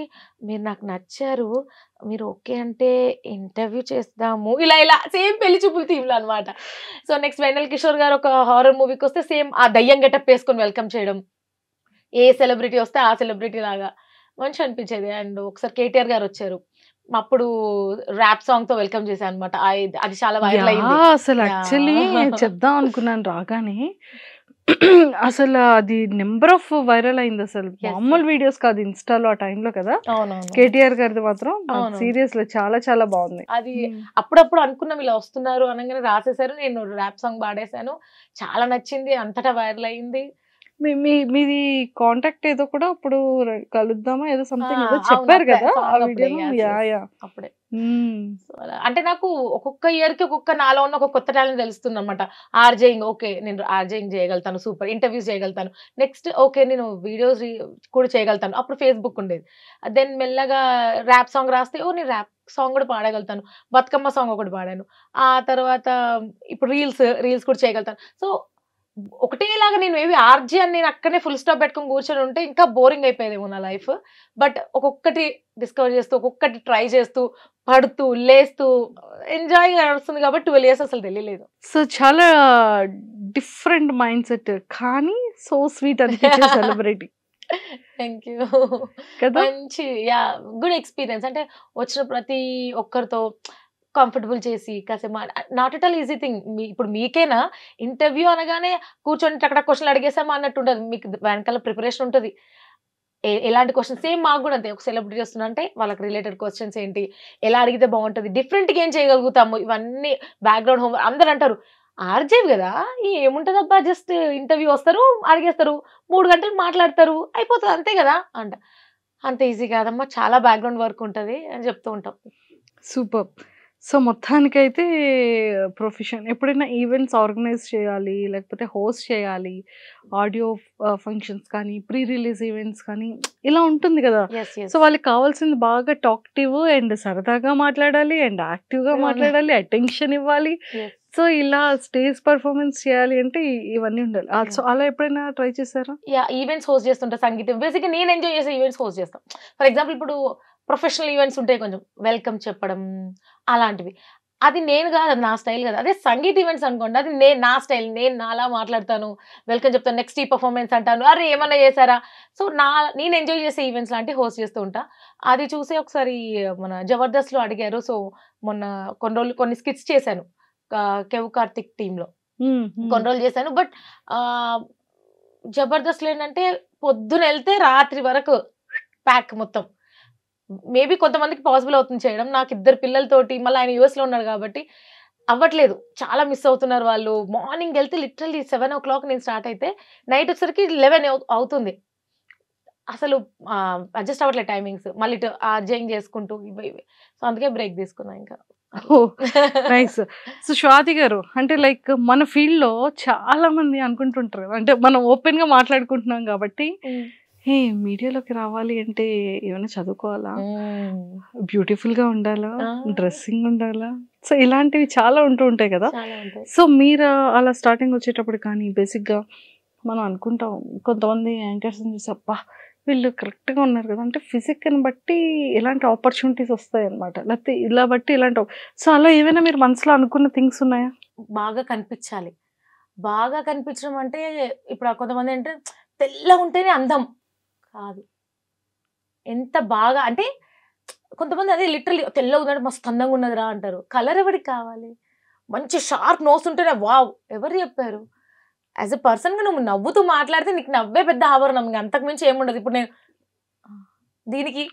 మీరు నాకు నచ్చారు, మీరు ఓకే అంటే ఇంటర్వ్యూ చేద్దాము, ఇలా సేమ్ పెళ్లి చూపుల థీమ్లో అనమాట. సో నెక్స్ట్ వెన్నెల కిషోర్ గారు ఒక హారర్ మూవీకి వస్తే సేమ్ ఆ దయ్యం గెటప్ వేసుకొని వెల్కమ్ చేయడం. ఏ సెలబ్రిటీ వస్తే ఆ సెలబ్రిటీ లాగా మంచి అనిపించేది. అండ్ ఒకసారి కేటీఆర్ గారు వచ్చారు, అప్పుడు ర్యాప్ సాంగ్ తో వెల్కమ్ చేశాను అనమాట. అది చాలా వైరల్ అయింది. అసలు యాక్చువల్లీ చెప్దాం అనుకున్నాను రాగానే. అసలు అది నెంబర్ ఆఫ్ వైరల్ అయింది. అసలు మామూలు వీడియోస్ కాదు ఇన్స్టాలో ఆ టైంలో కదా. కేటీఆర్ గారిది మాత్రం సీరియస్ లో చాలా చాలా బాగుంది. అది అప్పుడప్పుడు అనుకున్నాం ఇలా వస్తున్నారు అనగానే రాసేసారు. నేను ర్యాప్ సాంగ్ పాడేశాను, చాలా నచ్చింది, అంతటా వైరల్ అయింది. మీది కాంటాక్ట్ ఏదో కూడా అప్పుడు కలుద్దామా ఏదో సంథింగ్ ఏదో చెప్పారు కదా ఆ వీడియో. అప్పుడే అంటే నాకు ఒక్కొక్క ఇయర్ కి ఒక్కొక్క నాలో ఉన్న ఒక కొత్త టాలెంట్ తెలుస్తుంది అనమాట. ఆర్జేయింగ్ ఓకే నేను ఆర్జేయింగ్ చేయగలుగుతాను, సూపర్ ఇంటర్వ్యూస్ చేయగలుగుతాను. నెక్స్ట్ ఓకే నేను వీడియోస్ కూడా చేయగలుగుతాను. అప్పుడు ఫేస్బుక్ ఉండేది. దెన్ మెల్లగా ర్యాప్ సాంగ్ రాస్తే నేను ర్యాప్ సాంగ్ కూడా పాడగలుగుతాను. బతుకమ్మ సాంగ్ ఒకటి పాడాను. ఆ తర్వాత ఇప్పుడు రీల్స్ కూడా చేయగలుగుతాను. సో ఒకటేలాగా నేను ఏవి ఆర్జే అని నేను అక్కడనే ఫుల్ స్టాప్ పెట్టుకొని కూర్చొని ఉంటే ఇంకా బోరింగ్ అయిపోయేదేమో నా లైఫ్. బట్ ఒక్కొక్కటి డిస్కవర్ చేస్తూ ఒక్కొక్కటి ట్రై చేస్తూ పడుతూ లేస్తూ ఎంజాయ్ నడుస్తుంది కాబట్టి 12 years అసలు తెలియలేదు. సో చాలా డిఫరెంట్ మైండ్ సెట్ కానీ సో స్వీట్ అనిపించే సెలబ్రిటీ. Thank you. మంచి గుడ్ ఎక్స్పీరియన్స్. అంటే వచ్చిన ప్రతి ఒక్కరితో కంఫర్టబుల్ చేసి కాసేపు not at all easy thing. ఇప్పుడు మీకేనా ఇంటర్వ్యూ అనగానే కూర్చొని అక్కడ క్వశ్చన్లు అడిగేసామా అన్నట్టు ఉండదు. మీకు వెనకాల ప్రిపరేషన్ ఉంటుంది. ఎలాంటి క్వశ్చన్స్ సేమ్ మాకు కూడా అంతే. ఒక సెలబ్రిటీ వస్తున్నా అంటే వాళ్ళకి రిలేటెడ్ క్వశ్చన్స్ ఏంటి, ఎలా అడిగితే బాగుంటుంది, డిఫరెంట్గా ఏం చేయగలుగుతాము, ఇవన్నీ బ్యాక్గ్రౌండ్ హోమ్. అందరు అంటారు ఆర్జేవి కదా ఏముంటుంది అబ్బా, జస్ట్ ఇంటర్వ్యూ వస్తారు అడిగేస్తారు 3 గంటలు మాట్లాడతారు అయిపోతుంది అంతే కదా అంట. అంత ఈజీ కాదమ్మా, చాలా బ్యాక్గ్రౌండ్ వర్క్ ఉంటుంది అని చెప్తూ ఉంటాం. సూపర్. సో మొత్తానికైతే ప్రొఫెషన్ ఎప్పుడైనా ఈవెంట్స్ ఆర్గనైజ్ చేయాలి లేకపోతే హోస్ట్ చేయాలి, ఆడియో ఫంక్షన్స్ కానీ ప్రీ రిలీజ్ ఈవెంట్స్ కానీ ఇలా ఉంటుంది కదా. సో వాళ్ళకి కావాల్సింది బాగా టాక్టివ్ అండ్ సరదాగా మాట్లాడాలి అండ్ యాక్టివ్గా మాట్లాడాలి, అటెన్షన్ ఇవ్వాలి. సో ఇలా స్టేజ్ పర్ఫార్మెన్స్ చేయాలి అంటే ఇవన్నీ ఉండాలి. సో అలా ఎప్పుడైనా ట్రై చేశారా? ఈవెంట్స్ హోస్ట్ చేస్తుంటా. సంగీతం బేసిక్గా నేను ఎంజాయ్ చేసే ఈవెంట్స్ హోస్ట్ చేస్తాను. ఫర్ ఎగ్జాంపుల్ ఇప్పుడు ప్రొఫెషనల్ ఈవెంట్స్ ఉంటాయి కొంచెం వెల్కమ్ చెప్పడం అలాంటివి. అది నేను కాదు, అది నా స్టైల్ కదా. అదే సంగీత ఈవెంట్స్ అనుకోండి, అది నా స్టైల్, నేను నాలా మాట్లాడతాను, వెల్కమ్ చెప్తాను, నెక్స్ట్ ఈ పర్ఫార్మెన్స్ అంటాను, అరే ఏమన్నా చేశారా. సో నేను ఎంజాయ్ చేసే ఈవెంట్స్ లాంటివి హోస్ట్ చేస్తూ ఉంటా. అది చూసి ఒకసారి మన జబర్దస్త్లో అడిగారు. సో మొన్న కొన్ని స్కిట్స్ చేశాను కెవ్ కార్తిక్ టీంలో, కొన్ని రోజులు చేశాను. బట్ జబర్దస్త్లో ఏంటంటే పొద్దున వెళ్తే రాత్రి వరకు ప్యాక్ మొత్తం. మేబీ కొంతమందికి పాసిబుల్ అవుతుంది చేయడం. నాకు 2 పిల్లలతోటి, మళ్ళీ ఆయన యూఎస్లో ఉన్నారు కాబట్టి అవ్వట్లేదు, చాలా మిస్ అవుతున్నారు వాళ్ళు. మార్నింగ్ వెళ్తే లిటరల్లీ 7 o'clock నేను స్టార్ట్ అయితే నైట్ వచ్చేసరికి 11 అవుతుంది. అసలు అడ్జస్ట్ అవ్వట్లేదు టైమింగ్స్, మళ్ళీ ఇటు చేంజ్ చేసుకుంటూ ఇవి. సో అందుకే బ్రేక్ తీసుకున్నా ఇంకా. నైస్. సో స్వాతి గారు, అంటే లైక్ మన ఫీల్డ్ లో చాలా మంది అనుకుంటుంటారు, అంటే మనం ఓపెన్ గా మాట్లాడుకుంటున్నాం కాబట్టి, ఏ మీడియాలోకి రావాలి అంటే ఏమైనా చదువుకోవాలా, బ్యూటిఫుల్ గా ఉండాలా, డ్రెస్సింగ్ ఉండాలా, సో ఇలాంటివి చాలా ఉంటూ ఉంటాయి కదా. సో మీరు అలా స్టార్టింగ్ వచ్చేటప్పుడు కానీ బేసిక్ గా మనం అనుకుంటాం, కొంతమంది యాంకర్స్ చూసి అబ్బా వీళ్ళు కరెక్ట్ గా ఉన్నారు కదా, అంటే ఫిజిక్ ని బట్టి ఎలాంటి ఆపర్చునిటీస్ వస్తాయి అనమాట, లేకపోతే ఇలా బట్టి ఇలాంటి. సో అలా ఏమైనా మీరు మనసులో అనుకున్న థింగ్స్ ఉన్నాయా? బాగా కనిపించాలి. బాగా కనిపించడం అంటే ఇప్పుడు కొంతమంది అంటే తెల్లగా ఉంటేనే అందం కాదు. ఎంత బాగా అంటే కొంతమంది అదే లిటరల్లీ తెల్లగా ఉన్నట్టు మస్తు అందంగా ఉన్నదిరా అంటారు. కలర్ ఎవరికి కావాలి? మంచి షార్ప్ నోస్ ఉంటేనే వావ్. ఎవరు చెప్పారు? యాజ్ ఎ పర్సన్గా నువ్వు నవ్వుతూ మాట్లాడితే నీకు నవ్వే పెద్ద ఆభరణం, ఇంకా అంతకుమించి ఏముండదు. ఇప్పుడు నేను దీనికి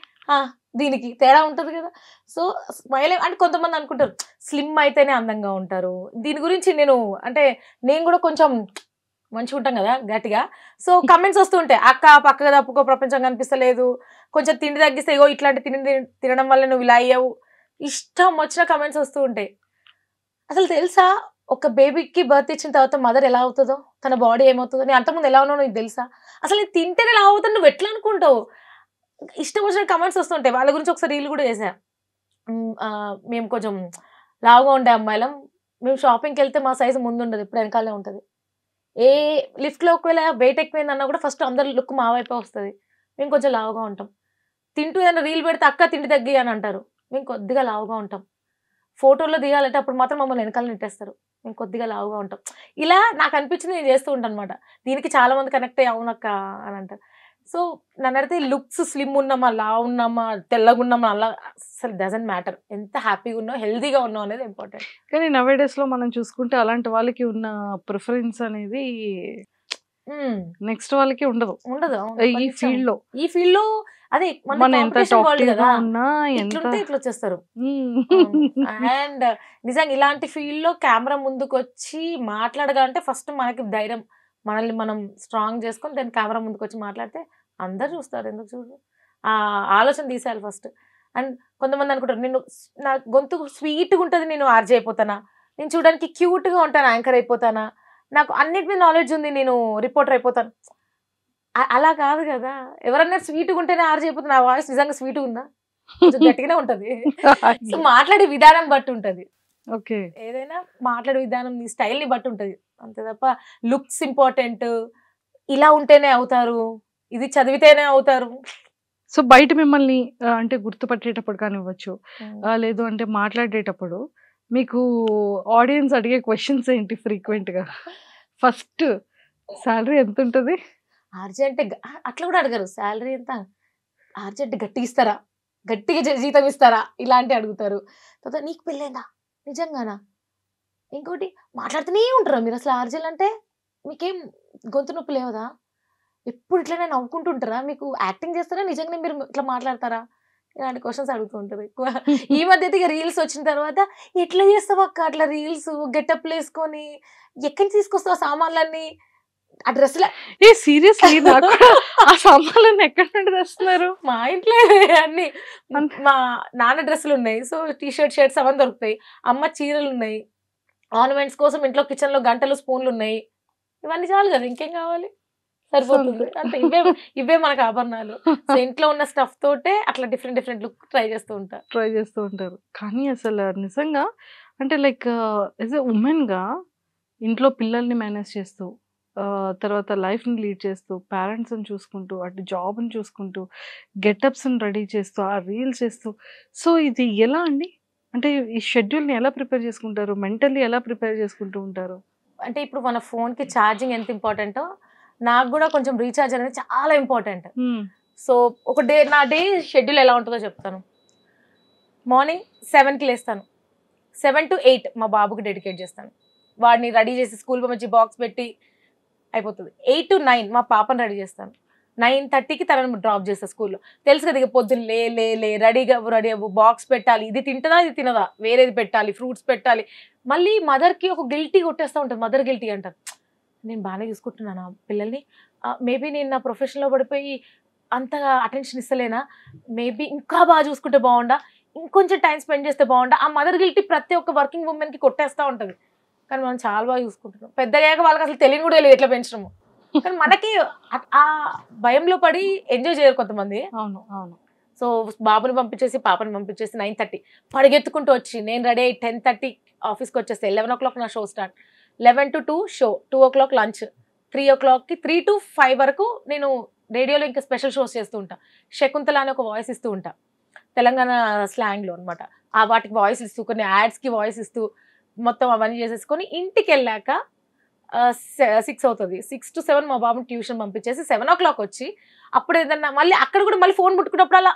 దీనికి తేడా ఉంటుంది కదా. సో స్మైల్ అంటే కొంతమంది అనుకుంటారు స్లిమ్ అయితేనే అందంగా ఉంటారు. దీని గురించి నేను కూడా కొంచెం మంచిగా ఉంటాం కదా గట్టిగా. సో కమెంట్స్ వస్తూ ఉంటాయి, అక్క పక్కగా తప్పుకో ప్రపంచం కనిపిస్తలేదు, కొంచెం తిండి తగ్గిస్తే ఇగో ఇట్లాంటి తినడం వల్ల నువ్వు ఇలా అయ్యావు, ఇష్టం వచ్చిన కమెంట్స్ వస్తూ ఉంటాయి. అసలు తెలుసా ఒక బేబీకి బర్త్ ఇచ్చిన తర్వాత మదర్ ఎలా అవుతుందో, తన బాడీ ఏమవుతుందో, నేను అంతకుముందు ఎలా ఉన్నావు నీకు తెలుసా? అసలు నేను తింటేనే ఎలా అవుతుంది, నువ్వు ఎట్లా అనుకుంటావు? ఇష్టం వచ్చిన కమెంట్స్ వస్తుంటాయి. వాళ్ళ గురించి ఒకసారి రీల్ కూడా చేశా. మేము కొంచెం లావుగా ఉండే అమ్మాయిలం, మేము షాపింగ్కి వెళ్తే మా సైజు ముందు ఉండదు, ఇప్పుడు వెనకాలే ఉంటుంది. ఏ లిఫ్ట్లో ఒకవేళ వెయిట్ ఎక్కువైందన్నా కూడా ఫస్ట్ అందరు లుక్ మా వైపే వస్తుంది. మేము కొంచెం లావుగా ఉంటాం. తింటూ ఏదైనా రీల్ పెడితే అక్క తిండి తగ్గి అని అంటారు, మేము కొద్దిగా లావుగా ఉంటాం. ఫోటోలో దిగాలంటే అప్పుడు మాత్రం మమ్మల్ని వెనకాల నెట్టేస్తారు, మేము కొద్దిగా లావుగా ఉంటాం. ఇలా నాకు అనిపించింది నేను చేస్తూ ఉంటాను అనమాట. దీనికి చాలా మంది కనెక్ట్ అయ్యి అవునక్క అని అంటారు. సో నన్ను అడిగితే లుక్స్ స్లిమ్ ఉన్నామా, లావు ఉన్నామా, తెల్లగా ఉన్నామా, అలా అసలు డజంట్ మ్యాటర్. ఎంత హ్యాపీగా ఉన్నావు, హెల్దీగా ఉన్నావు అనేది ఇంపార్టెంట్. కానీ నవే డేస్ లో మనం చూసుకుంటే అలాంటి వాళ్ళకి ఉన్న ప్రిఫరెన్స్ అనేది నెక్స్ట్ వాళ్ళకి ఉండదు. ఈ ఫీల్డ్ లో అదే మన ఎంత టాక్టివ్గా ఉన్నా ఇట్లా వచ్చేస్తారు. అండ్ నిజంగా ఇలాంటి ఫీల్డ్ లో కెమెరా ముందుకు వచ్చి మాట్లాడగాలంటే ఫస్ట్ మనకి ధైర్యం, మనల్ని మనం స్ట్రాంగ్ చేసుకొని దాని కెమెరా ముందుకు వచ్చి మాట్లాడితే అందరు చూస్తారు. ఎందుకు చూడు, ఆ ఆలోచన తీసేయాలి ఫస్ట్. అండ్ కొంతమంది అనుకుంటారు నేను నా గొంతు స్వీట్గా ఉంటుంది, నేను ఆర్జే అయిపోతానా, నేను చూడడానికి క్యూట్గా ఉంటాను యాంకర్ అయిపోతానా, నాకు అన్నిటి మీద నాలెడ్జ్ ఉంది నేను రిపోర్టర్ అయిపోతాను. అలా కాదు కదా. ఎవరన్నా స్వీట్గా ఉంటేనే ఆర్జే అయిపోతుంది. నా వాయిస్ నిజంగా స్వీట్గా ఉందా, కొంచెం గట్టిగానే ఉంటుంది. సో మాట్లాడే విధానం బట్టి ఉంటుంది. ఓకే, ఏదైనా మాట్లాడే విధానం నీ స్టైల్ని బట్టి ఉంటుంది అంతే తప్ప లుక్స్ ఇంపార్టెంట్, ఇలా ఉంటేనే అవుతారు, ఇది చదివితేనే అవుతారు. సో బయట మిమ్మల్ని అంటే గుర్తుపట్టేటప్పుడు కానివ్వచ్చు, లేదు అంటే మాట్లాడేటప్పుడు మీకు ఆడియన్స్ అడిగే క్వశ్చన్స్ ఏంటి ఫ్రీక్వెంట్ గా? ఫస్ట్ శాలరీ ఎంత ఉంటుంది? ఆర్జే అంటే అట్లా కూడా అడగరు, శాలరీ ఎంత, ఆర్జే అంటే గట్టిగా ఇస్తారా, గట్టిగా జీతం ఇస్తారా, ఇలాంటి అడుగుతారు. తర్వాత నీకు పెళ్ళైందా, నిజంగానా, ఇంకోటి మాట్లాడుతూనే ఉంటారా మీరు అసలు ఆర్జేలు అంటే, మీకేం గొంతు నొప్పి లేవదా, ఎప్పుడు ఇట్లనే నవ్వుకుంటుంటారా, మీకు యాక్టింగ్ చేస్తారా, నిజంగానే మీరు ఇట్లా మాట్లాడతారా, ఇలాంటి క్వశ్చన్స్ అడుగుతూ ఉంటారు ఎక్కువ. ఈ మధ్య అయితే రీల్స్ వచ్చిన తర్వాత ఎట్లా చేస్తావు అక్క అట్లా రీల్స్, గెటప్లు వేసుకొని ఎక్కడి నుంచి తీసుకొస్తావు సామాన్లన్నీ, ఆ డ్రెస్సుల సీరియస్లీ ఆ సామాన్లన్నీ ఎక్కడి నుండి తెస్తున్నారు? మా ఇంట్లో అన్ని మా నాన్న డ్రెస్సులు ఉన్నాయి, సో టీషర్ట్ షర్ట్స్ అవన్నీ దొరుకుతాయి, అమ్మ చీరలు ఉన్నాయి, ఆర్నమెంట్స్ కోసం ఇంట్లో కిచెన్ లో గంటలు స్పూన్లు ఉన్నాయి, ఇవన్నీ చాలు కదా, ఇంకేం కావాలి, సరిపోతుంది. అంటే ఇవే మనకు ఆభరణాలు. సో ఇంట్లో ఉన్న స్టఫ్ తోటే అట్లా డిఫరెంట్ లుక్ ట్రై చేస్తూ ఉంటారు. కానీ అసలు నిజంగా అంటే లైక్ యాజ్ ఎ ఉమెన్ గా ఇంట్లో పిల్లల్ని మేనేజ్ చేస్తూ, తర్వాత లైఫ్ని లీడ్ చేస్తూ, పేరెంట్స్ని చూసుకుంటూ, అటు జాబ్ని చూసుకుంటూ, గెటప్స్ని రెడీ చేస్తూ, ఆ రీల్స్ చేస్తూ, సో ఇది ఎలా అండి? అంటే ఈ షెడ్యూల్ని ఎలా ప్రిపేర్ చేసుకుంటారు, మెంటల్లీ ఎలా ప్రిపేర్ చేసుకుంటూ ఉంటారు? అంటే ఇప్పుడు మన ఫోన్కి ఛార్జింగ్ ఎంత ఇంపార్టెంటో నాకు కూడా కొంచెం రీఛార్జ్ అనేది చాలా ఇంపార్టెంట్. సో నా డే షెడ్యూల్ ఎలా ఉంటుందో చెప్తాను. మార్నింగ్ 7కి లేస్తాను, 7 to 8 మా బాబుకి డెడికేట్ చేస్తాను, వాడిని రెడీ చేసి స్కూల్ పంపించి బాక్స్ పెట్టి అయిపోతుంది. 8 to 9 మా పాపను రెడీ చేస్తాను, 9:30కి తనను డ్రాప్ చేస్తాను స్కూల్లో. తెలుసు కదా ఇక పొద్దున్న లే రెడీ అవ్వు, బాక్స్ పెట్టాలి, ఇది తింటుందా ఇది తినదా, వేరేది పెట్టాలి, ఫ్రూట్స్ పెట్టాలి. మళ్ళీ మదర్కి ఒక గిల్టీ కొట్టేస్తూ ఉంటుంది, మదర్ గిల్టీ అంటారు. నేను బాగానే చూసుకుంటున్నాను పిల్లల్ని, మేబీ నేను నా ప్రొఫెషన్లో పడిపోయి అంతగా అటెన్షన్ ఇస్తలేనా, మేబీ ఇంకా బాగా చూసుకుంటే బాగుండా, ఇంకొంచెం టైం స్పెండ్ చేస్తే బాగుండా. ఆ మదర్ గిల్టీ ప్రతి ఒక్క వర్కింగ్ ఉమెన్కి కొట్టేస్తూ ఉంటుంది. కానీ మనం చాలా బాగా చూసుకుంటున్నాం. పెద్దయ్యాక వాళ్ళకి అసలు తెలియని కూడా తెలియదు ఎట్లా పెంచడము. కానీ మనకి ఆ భయంలో పడి ఎంజాయ్ చేయరు కొంతమంది. అవును అవును. సో బాబుని పంపించేసి పాపని పంపించేసి 9:30 పరిగెత్తుకుంటూ వచ్చి నేను రెడీ అయ్యి 10:30 ఆఫీస్కి వచ్చేస్తే 11 o'clock నా show start, 11 to 2 show, 2 o'clock lunch, 3 o'clockకి 3 to 5 వరకు నేను రేడియోలో ఇంకా స్పెషల్ షోస్ చేస్తూ ఉంటా. శకుంతల అని ఒక వాయిస్ ఇస్తూ ఉంటా తెలంగాణ స్లాంగ్లో అనమాట. ఆ వాటికి వాయిస్ ఇస్తూ కొన్ని యాడ్స్కి వాయిస్ ఇస్తూ మొత్తం అవన్నీ చేసేసుకొని ఇంటికి వెళ్ళాక 6 అవుతుంది. 6 to 7 మా బాబుని ట్యూషన్ పంపించేసి 7 o'clock వచ్చి అప్పుడు ఏదన్నా మళ్ళీ అక్కడ కూడా మళ్ళీ ఫోన్ పుట్టుకున్నప్పుడు అలా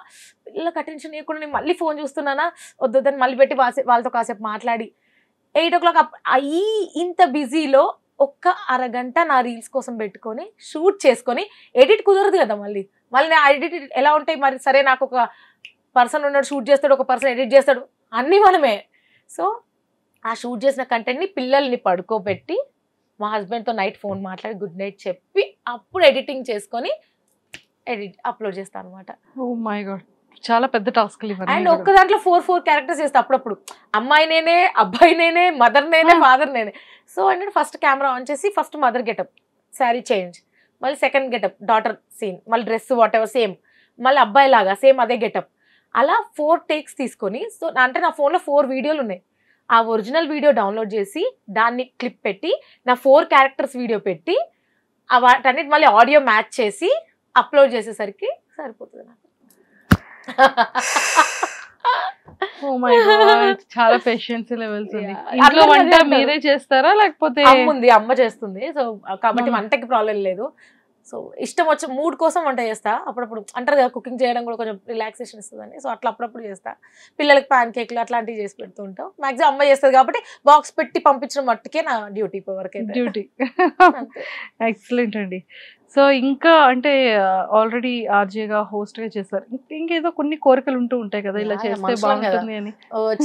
పిల్లలకు అటెన్షన్ ఇవ్వకుండా నేను మళ్ళీ ఫోన్ చూస్తున్నానా వద్దని మళ్ళీ పెట్టి వాళ్ళతో కాసేపు మాట్లాడి 8 o'clock అయ్యి ఇంత బిజీలో ఒక్క అరగంట నా రీల్స్ కోసం పెట్టుకొని షూట్ చేసుకొని ఎడిట్ కుదరదు కదా. మళ్ళీ నా ఎడిట్ ఎలా ఉంటాయి మరి, సరే నాకు ఒక పర్సన్ ఉన్నాడు షూట్ చేస్తాడు, ఒక పర్సన్ ఎడిట్ చేస్తాడు, అన్నీ మనమే. సో ఆ షూట్ చేసిన కంటెంట్ని పిల్లల్ని పడుకోబెట్టి మా హస్బెండ్తో నైట్ ఫోన్ మాట్లాడి గుడ్ నైట్ చెప్పి అప్పుడు ఎడిటింగ్ చేసుకొని అప్లోడ్ చేస్తాను అనమాట. ఓ మై గాడ్, చాలా పెద్ద టాస్క్. అండ్ ఒక్క దాంట్లో 4 క్యారెక్టర్స్ చేస్తా. అప్పుడప్పుడు అమ్మాయి నేనే, అబ్బాయి నేనే, మదర్ నేనే, ఫాదర్ నేనే. సో అంటే ఫస్ట్ కెమెరా ఆన్ చేసి first mother getup, sari change, మళ్ళీ సెకండ్ గెటప్ డాటర్ సీన్, మళ్ళీ డ్రెస్ వాట్ ఎవర్ సేమ్, మళ్ళీ అబ్బాయి లాగా సేమ్ అదే గెటప్. అలా 4 takes తీసుకొని, సో అంటే నా ఫోన్లో 4 వీడియోలు ఉన్నాయి. ఆ ఒరిజినల్ వీడియో డౌన్లోడ్ చేసి దాన్ని క్లిప్ పెట్టి నా 4 characters వీడియో పెట్టి వాటన్నిటి మళ్ళీ ఆడియో మ్యాచ్ చేసి అప్లోడ్ చేసేసరికి సరిపోతుంది నాకు. ఓ మై గాడ్, చాలా పేషెన్స్ లెవెల్స్ ఉంది. ఇంట్లో వంట మీరే చేస్తారా లేకపోతే అమ్మ చేస్తుంది? సో కాబట్టి వంటకి ప్రాబ్లం లేదు. సో ఇష్టం వచ్చే మూడ్ కోసం వంట చేస్తా. అప్పుడప్పుడు అంటారు కదా కుకింగ్ చేయడం కూడా కొంచెం రిలాక్సేషన్ ఇస్తుందని, సో అట్లా అప్పుడప్పుడు చేస్తా. పిల్లలకి ప్యాన్ కేక్లు అట్లాంటివి చేసి పెడుతూ ఉంటాం. మ్యాక్సిమం అమ్మ చేస్తుంది కాబట్టి బాక్స్ పెట్టి పంపించడం మట్టుకే నా డ్యూటీ వరకు. డ్యూటీ. ఎక్సలెంట్ అండి. సో ఇంకా అంటే ఆల్రెడీ ఆర్జేగా హోస్ట్ గా చేస్తారు, ఇంకేదో కొన్ని కోరికలు ఉంటూ ఉంటాయి కదా, ఇలా చేస్తే బాగుంటుంది అని.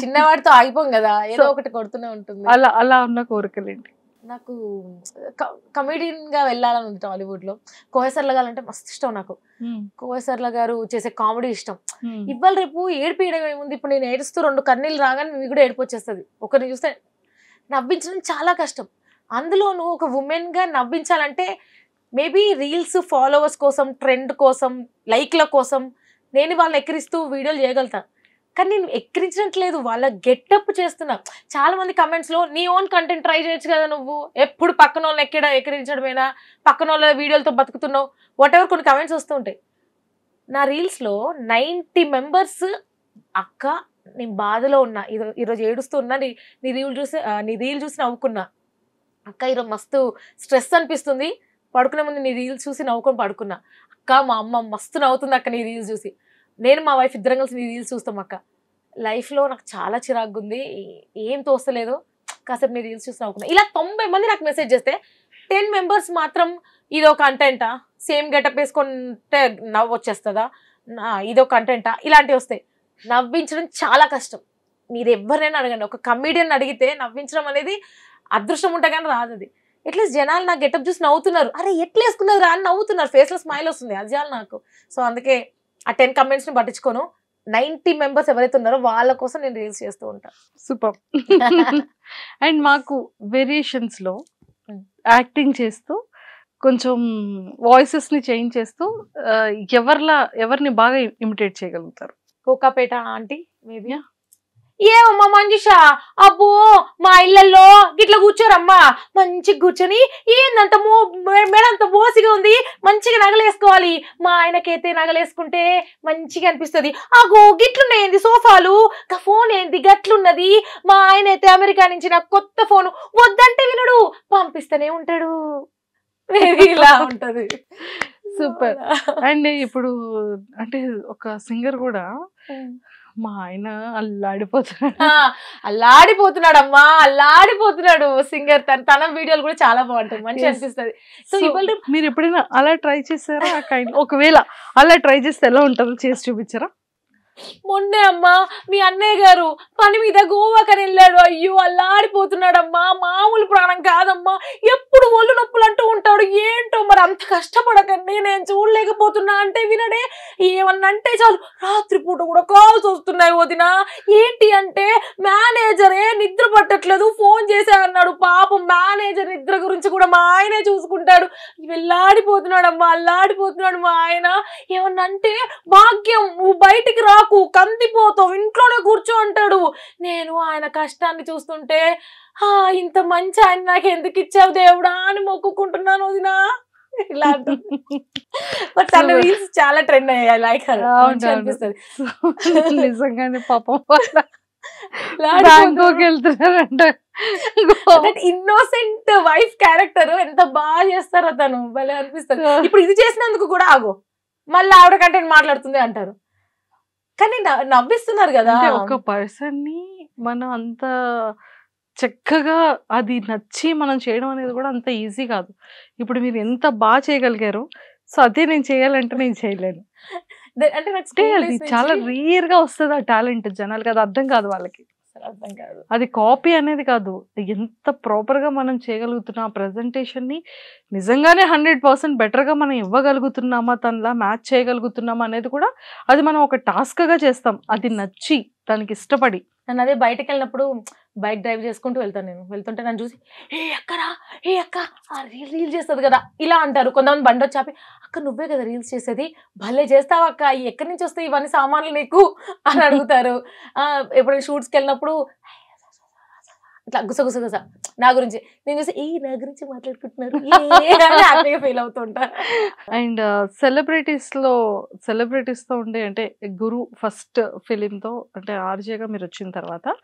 చిన్నవాడితో ఆగిపోం కదా, ఏదో ఒకటి కొడుతూనే ఉంటుంది. అలా ఉన్న కోరికలు ఏంటి? నాకు కమెడియన్ గా వెళ్ళాలని ఉంది. టాలీవుడ్ లో కోయసర్ల గారు అంటే మస్తు ఇష్టం నాకు. కోయసర్ల గారు చేసే కామెడీ ఇష్టం. ఇవాళ రేపు ఏడిపియడం ఏముంది, ఇప్పుడు నేను ఏడుస్తూ 2 కన్నీళ్ళు రాగానే మీకు కూడా ఏడుపు వచ్చేస్తుంది. ఒకరిని చూస్తే నవ్వించడం చాలా కష్టం. అందులోనూ ఒక ఉమెన్ గా నవ్వించాలంటే మేబీ రీల్స్ ఫాలోవర్స్ కోసం, ట్రెండ్ కోసం, లైక్ల కోసం నేను వాళ్ళని ఎక్కిరిస్తూ వీడియోలు చేయగలుగుతా. కానీ నేను ఎక్కిరించట్లేదు, వాళ్ళ గెటప్ చేస్తున్నా. చాలా మంది కమెంట్స్ లో నీ ఓన్ కంటెంట్ ట్రై చేయొచ్చు కదా, నువ్వు ఎప్పుడు పక్కన వాళ్ళని ఎక్కిరించడమేనా, పక్కన వాళ్ళ వీడియోలతో బతుకుతున్నావు, వాట్ ఎవర్ కొన్ని కమెంట్స్ వస్తూ ఉంటాయి. నా రీల్స్ లో 90 members అక్క నేను బాధలో ఉన్నా, ఈరోజు ఏడుస్తూ ఉన్నా, నీ రీల్ చూసి నవ్వుకున్నా అక్క, ఈరోజు మస్తు స్ట్రెస్ అనిపిస్తుంది, పడుకునే ముందు నీ రీల్స్ చూసి నవ్వుకొని పడుకున్నా అక్క, మా అమ్మ మస్తు నవ్వుతుంది అక్క నీ రీల్స్ చూసి, నేను మా వైఫ్ ఇద్దరం కలిసి నీ రీల్స్ చూస్తాం అక్క, లైఫ్లో నాకు చాలా చిరాగ్గా ఉంది, ఏం తోస్తలేదు, కాసేపు నీ రీల్స్ చూసి నవ్వుకున్నా. ఇలా 90 మంది నాకు మెసేజ్ చేస్తే 10 members మాత్రం ఇదో కంటెంటా, సేమ్ గెటప్ వేసుకుంటే నవ్వు వచ్చేస్తుందా, ఇదో కంటెంటా, ఇలాంటివి వస్తాయి. నవ్వించడం చాలా కష్టం. మీరు ఎవరైనా అడగండి, ఒక కమీడియన్ అడిగితే నవ్వించడం అనేది అదృష్టం ఉంటే కానీ రాదు. అది ఎట్లీస్ట్ జనాలు నా గెటప్ చూసి నవ్వుతున్నారు, అరే ఎట్లా వేసుకున్నారు రా అని నవ్వుతున్నారు, ఫేస్లో స్మైల్ వస్తుంది, అది చాలు నాకు. సో అందుకే ఆ 10 commentsని పట్టించుకోను. 90 members ఎవరైతే ఉన్నారో వాళ్ళ కోసం నేను రీల్స్ చేస్తూ ఉంటాను. సూపర్. అండ్ మాకు వేరియేషన్స్ లో యాక్టింగ్ చేస్తూ కొంచెం వాయిసెస్ ని చేంజ్ చేస్తూ ఎవరిని బాగా ఇమిటేట్ చేయగలుగుతారు? Kokapet aunty maybe. ఏమమ్మా మంజుష, అబ్బో మా ఇళ్లలో గిట్లా కూర్చోరమ్మా, మంచిగా కూర్చొని ఏందంత మేడంత మోసిగా ఉంది, మంచిగా నగలేసుకోవాలి, మా ఆయనకైతే నగలేసుకుంటే మంచిగా అనిపిస్తుంది, అగో గిట్లున్నాయింది సోఫాలు, ఫోన్ ఏంది గట్లున్నది, మా ఆయన అయితే అమెరికా నుంచి నాకు కొత్త ఫోను వద్దంటే వినడు, పంపిస్తూనే ఉంటాడు, ఇలా ఉంటది. సూపర్. అండ్ ఇప్పుడు అంటే ఒక సింగర్ కూడా మా ఆయన అల్లాడిపోతున్నాడమ్మా, అల్లాడిపోతున్నాడు సింగర్. తన వీడియోలు కూడా చాలా బాగుంటాయి, మంచిగా అనిపిస్తుంది. సో ఇవాళ మీరు ఎప్పుడైనా అలా ట్రై చేశారా? ఒకవేళ అలా ట్రై చేస్తే ఎలా ఉంటుందో చేసి చూపించారా? మొన్నే అమ్మా మీ అన్నయ్య గారు పని మీద గోవాకని వెళ్ళాడు, అయ్యో అల్లాడిపోతున్నాడమ్మా, మామూలు ప్రాణం కాదమ్మా, ఎప్పుడు ఒళ్ళు నొప్పులు అంటూ ఉంటాడు, అన్నాడు. ఏంటో మరి అంత కష్టపడకండి, నేను చూడలేకపోతున్నా అంటే వినడే. ఏమన్నా అంటే చాలు రాత్రిపూట కూడా కాల్స్ వస్తున్నాయి వదిన. ఏంటి అంటే మేనేజరే నిద్ర పట్టట్లేదు, ఫోన్ చేసా అన్నాడు. పాపం మేనేజర్ నిద్ర గురించి కూడా మా ఆయనే చూసుకుంటాడు. వెళ్ళాడిపోతున్నాడు అమ్మా, అల్లాడిపోతున్నాడు మా ఆయన. ఏమన్నా అంటే భాగ్యం నువ్వు బయటికి రాకు, కందిపోతావు, ఇంట్లోనే కూర్చో అంటాడు. నేను ఆయన కష్టాన్ని చూస్తుంటే ఇంత మంచి ఆయన నాకు ఎందుకు ఇచ్చావు దేవుడా అని మొక్కుకుంటున్నాను వదినా. ఇలా బట్ తన రీల్స్ చాలా ట్రెండ్ అయ్యాయి. లైక్ అనిపిస్తుంది నిజంగానే పాపం బ్యాంకాక్ వెళ్తున్నారంట. ఇన్నోసెంట్ వైఫ్ క్యారెక్టర్ ఎంత బాగా చేస్తారో తను, భలే అనిపిస్తుంది. ఇప్పుడు ఇది చేసినందుకు కూడా ఆగో మళ్ళీ ఆవిడ కంటే మాట్లాడుతుంది అంటారు, కానీ నవ్విస్తున్నారు కదా. ఒక పర్సన్ ని మనం అంత చక్కగా అది నచ్చి మనం చేయడం అనేది కూడా అంత ఈజీ కాదు. ఇప్పుడు మీరు ఎంత బాగా చేయగలిగారు, సో అదే నేను చేయాలంటే నేను చేయలేను. అంటే అది చాలా రేర్ గా వస్తుంది ఆ టాలెంట్. జనాలకి అది అర్థం కాదు, వాళ్ళకి అర్థం కాదు. అది కాపీ అనేది కాదు, ఎంత ప్రాపర్ గా మనం చేయగలుగుతున్నాం ఆ ప్రెజెంటేషన్ ని, నిజంగానే 100% బెటర్ గా మనం ఇవ్వగలుగుతున్నామా, తనలా మ్యాచ్ చేయగలుగుతున్నామా అనేది కూడా అది మనం ఒక టాస్క్ గా చేస్తాం, అది నచ్చి దానికి ఇష్టపడి. నన్ను అదే బయటకు వెళ్ళినప్పుడు బైక్ డ్రైవ్ చేసుకుంటూ వెళ్తాను, నేను వెళ్తుంటే నన్ను చూసి ఏ అక్కరా ఏ అక్క ఆ రీల్ చేస్తుంది కదా ఇలా అంటారు. కొంతమంది బండి వచ్చి ఆపి అక్క నువ్వే కదా రీల్స్ చేసేది, భలే చేస్తావు అక్క, ఎక్కడి నుంచి వస్తాయి ఇవన్నీ సామాన్లు నీకు అని అడుగుతారు. ఎప్పుడు షూట్స్కి వెళ్ళినప్పుడు ఇట్లా గుసగుస నా గురించి నేను చూసి నా గురించి మాట్లాడుకుంటున్నారు హ్యాపీగా ఫీల్ అవుతుంటా. అండ్ సెలబ్రిటీస్ తో ఉండే అంటే గురు ఫస్ట్ ఫిలిం తో అంటే ఆర్జేగా మీరు వచ్చిన తర్వాత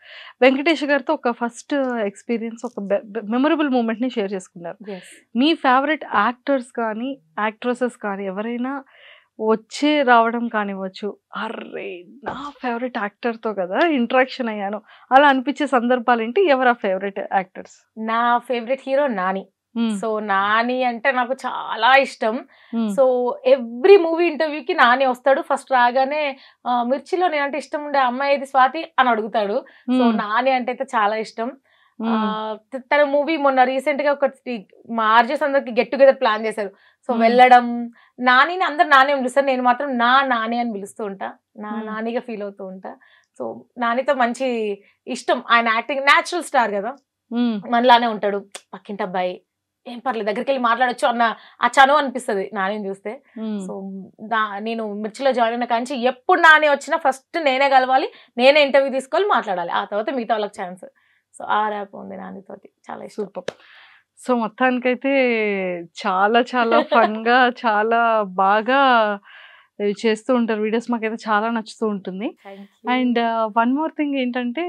వెంకటేష్ గారితో ఒక ఫస్ట్ ఎక్స్పీరియన్స్, ఒక మెమరబుల్ మూమెంట్ ని షేర్ చేసుకున్నారు. మీ ఫేవరెట్ యాక్టర్స్ కానీ యాక్ట్రెసెస్ కానీ ఎవరైనా వచ్చే రావడం కానివ్వచ్చు, అర్రే నా ఫేవరెట్ యాక్టర్ తో కదా ఇంటరాక్షన్ అయ్యాను అలా అనిపించే సందర్భాలు ఏంటి? ఎవరా ఫేవరెట్ యాక్టర్స్? నా favourite hero Nani. So Nani అంటే నాకు చాలా ఇష్టం. సో ఎవ్రీ మూవీ ఇంటర్వ్యూకి నాని వస్తాడు. ఫస్ట్ రాగానే మిర్చిలో నేనంటే ఇష్టం ఉండే అమ్మాయి ఏది స్వాతి అని అడుగుతాడు. సో నాని అంటే అయితే చాలా ఇష్టం. తన మూవీ మొన్న రీసెంట్ గా ఒకటి మా ఆర్జెస్ అందరికి గెట్ టుగెదర్ ప్లాన్ చేశారు. సో వెళ్ళడం, నానిని అందరు నాని అని పిలుస్తారు, నేను మాత్రం నాని అని పిలుస్తూ ఉంటా, నానిగా ఫీల్ అవుతూ ఉంటా. సో నానితో మంచి ఇష్టం. ఆయన యాక్టింగ్ న్యాచురల్ స్టార్ కదా, మనలానే ఉంటాడు, పక్కింటి అబ్బాయి, ఏం పర్లేదు దగ్గరికి వెళ్ళి మాట్లాడొచ్చు అన్న ఆ చనువు అనిపిస్తుంది నానిని చూస్తే. సో నేను మిర్చిలో జాయిన్ అయిన కానీ ఎప్పుడు నాని వచ్చినా ఫస్ట్ నేనే కలవాలి, నేనే ఇంటర్వ్యూ తీసుకోవాలి, మాట్లాడాలి, ఆ తర్వాత మిగతా వాళ్ళకి ఛాన్స్. సో ఆ ర్యాప్ ఉంది నానితోటి, చాలా సూపర్. సో మొత్తానికైతే చాలా చాలా ఫన్ గా చాలా బాగా చేస్తూ ఉంటారు వీడియోస్, మాకైతే చాలా నచ్చుతూ ఉంటుంది. అండ్ వన్ మోర్ థింగ్ ఏంటంటే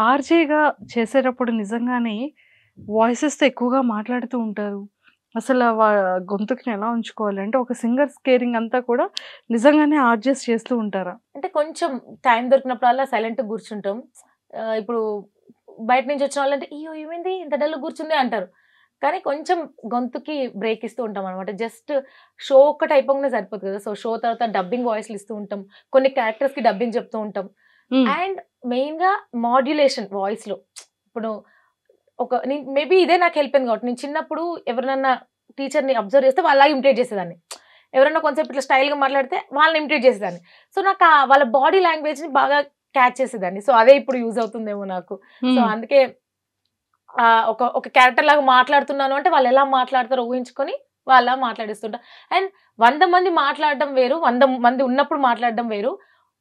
ఆర్జేగా చేసేటప్పుడు నిజంగానే వాయిసెస్తో ఎక్కువగా మాట్లాడుతూ ఉంటారు. అసలు గొంతుకుని ఎలా ఉంచుకోవాలి అంటే ఒక సింగర్ స్కేరింగ్ అంతా కూడా నిజంగానే ఆర్జెస్ చేస్తూ ఉంటారా? అంటే కొంచెం టైం దొరికినప్పుడల్లా సైలెంట్ కూర్చుంటాం. ఇప్పుడు బయట నుంచి వచ్చిన వాళ్ళంటే అయ్యో ఏమైంది ఇంత డల్ కూర్చుంది అంటారు, కానీ కొంచెం గొంతుకి బ్రేక్ ఇస్తూ ఉంటాం అనమాట. జస్ట్ షో ఒక్కటి అయిపోగానే సరిపోతుంది కదా. సో షో తర్వాత డబ్బింగ్ వాయిస్లు ఇస్తూ ఉంటాం, కొన్ని క్యారెక్టర్స్ కి డబ్బింగ్ చెప్తూ ఉంటాం. అండ్ మెయిన్ గా మాడ్యులేషన్ వాయిస్ లో. ఇప్పుడు మేబీ ఇదే నాకు హెల్ప్ అయింది కాబట్టి నేను చిన్నప్పుడు ఎవరినన్నా టీచర్ని అబ్జర్వ్ చేస్తే వాళ్ళ ఇమిటేట్ చేసేదాన్ని, ఎవరైనా కొంచెం ఇట్లా స్టైల్గా మాట్లాడితే వాళ్ళని ఇమిటేట్ చేసేదాన్ని. సో నాకు వాళ్ళ బాడీ లాంగ్వేజ్ని బాగా క్యాచ్ చేసేదాన్ని. సో అదే ఇప్పుడు యూజ్ అవుతుందేమో నాకు. సో అందుకే ఒక క్యారెక్టర్ లాగా మాట్లాడుతున్నాను అంటే వాళ్ళు ఎలా మాట్లాడతారో ఊహించుకొని వాళ్ళ మాట్లాడిస్తుంటా. అండ్ 100 మంది మాట్లాడడం వేరు, 100 మంది ఉన్నప్పుడు మాట్లాడడం వేరు.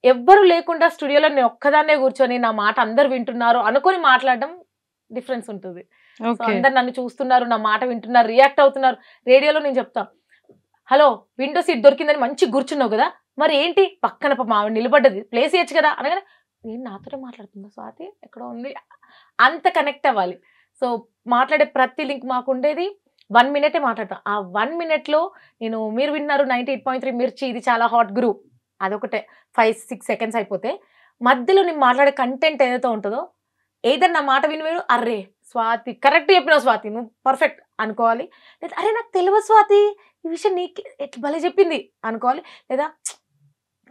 ఎవ్వరు లేకుండా స్టూడియోలో నేను ఒక్కదాన్నే కూర్చొని నా మాట అందరు వింటున్నారు అనుకొని మాట్లాడడం డిఫరెన్స్ ఉంటుంది. అందరు నన్ను చూస్తున్నారు, నా మాట వింటున్నారు, రియాక్ట్ అవుతున్నారు. రేడియోలో నేను చెప్తా, హలో విండో సీట్ దొరికిందని మంచి కూర్చున్నావు కదా, మరి ఏంటి పక్కన ఆవిడ నిలబడ్డది ప్లేస్ ఇయచ్చు కదా అనగానే నేను నాతోనే మాట్లాడుతుందా స్వాతి ఎక్కడో ఉంది, అంత కనెక్ట్ అవ్వాలి. సో మాట్లాడే ప్రతి లింక్ మాకు ఉండేది 1 minute మాట్లాడతాం. ఆ 1 minute లో నేను మీరు విన్నారు 98.3 మిర్చి ఇది చాలా హాట్ గురు, అదొకటే 5-6 seconds అయిపోతే మధ్యలో నేను మాట్లాడే కంటెంట్ ఏదైతే ఉంటుందో ఏదన్నా మాట వినివేరు అర్రే స్వాతి కరెక్ట్ చెప్పినావు స్వాతి నువ్వు పర్ఫెక్ట్ అనుకోవాలి, లేదా అరే నాకు తెలియదు స్వాతి ఈ విషయం నీకు ఎట్లా భలే చెప్పింది అనుకోవాలి, లేదా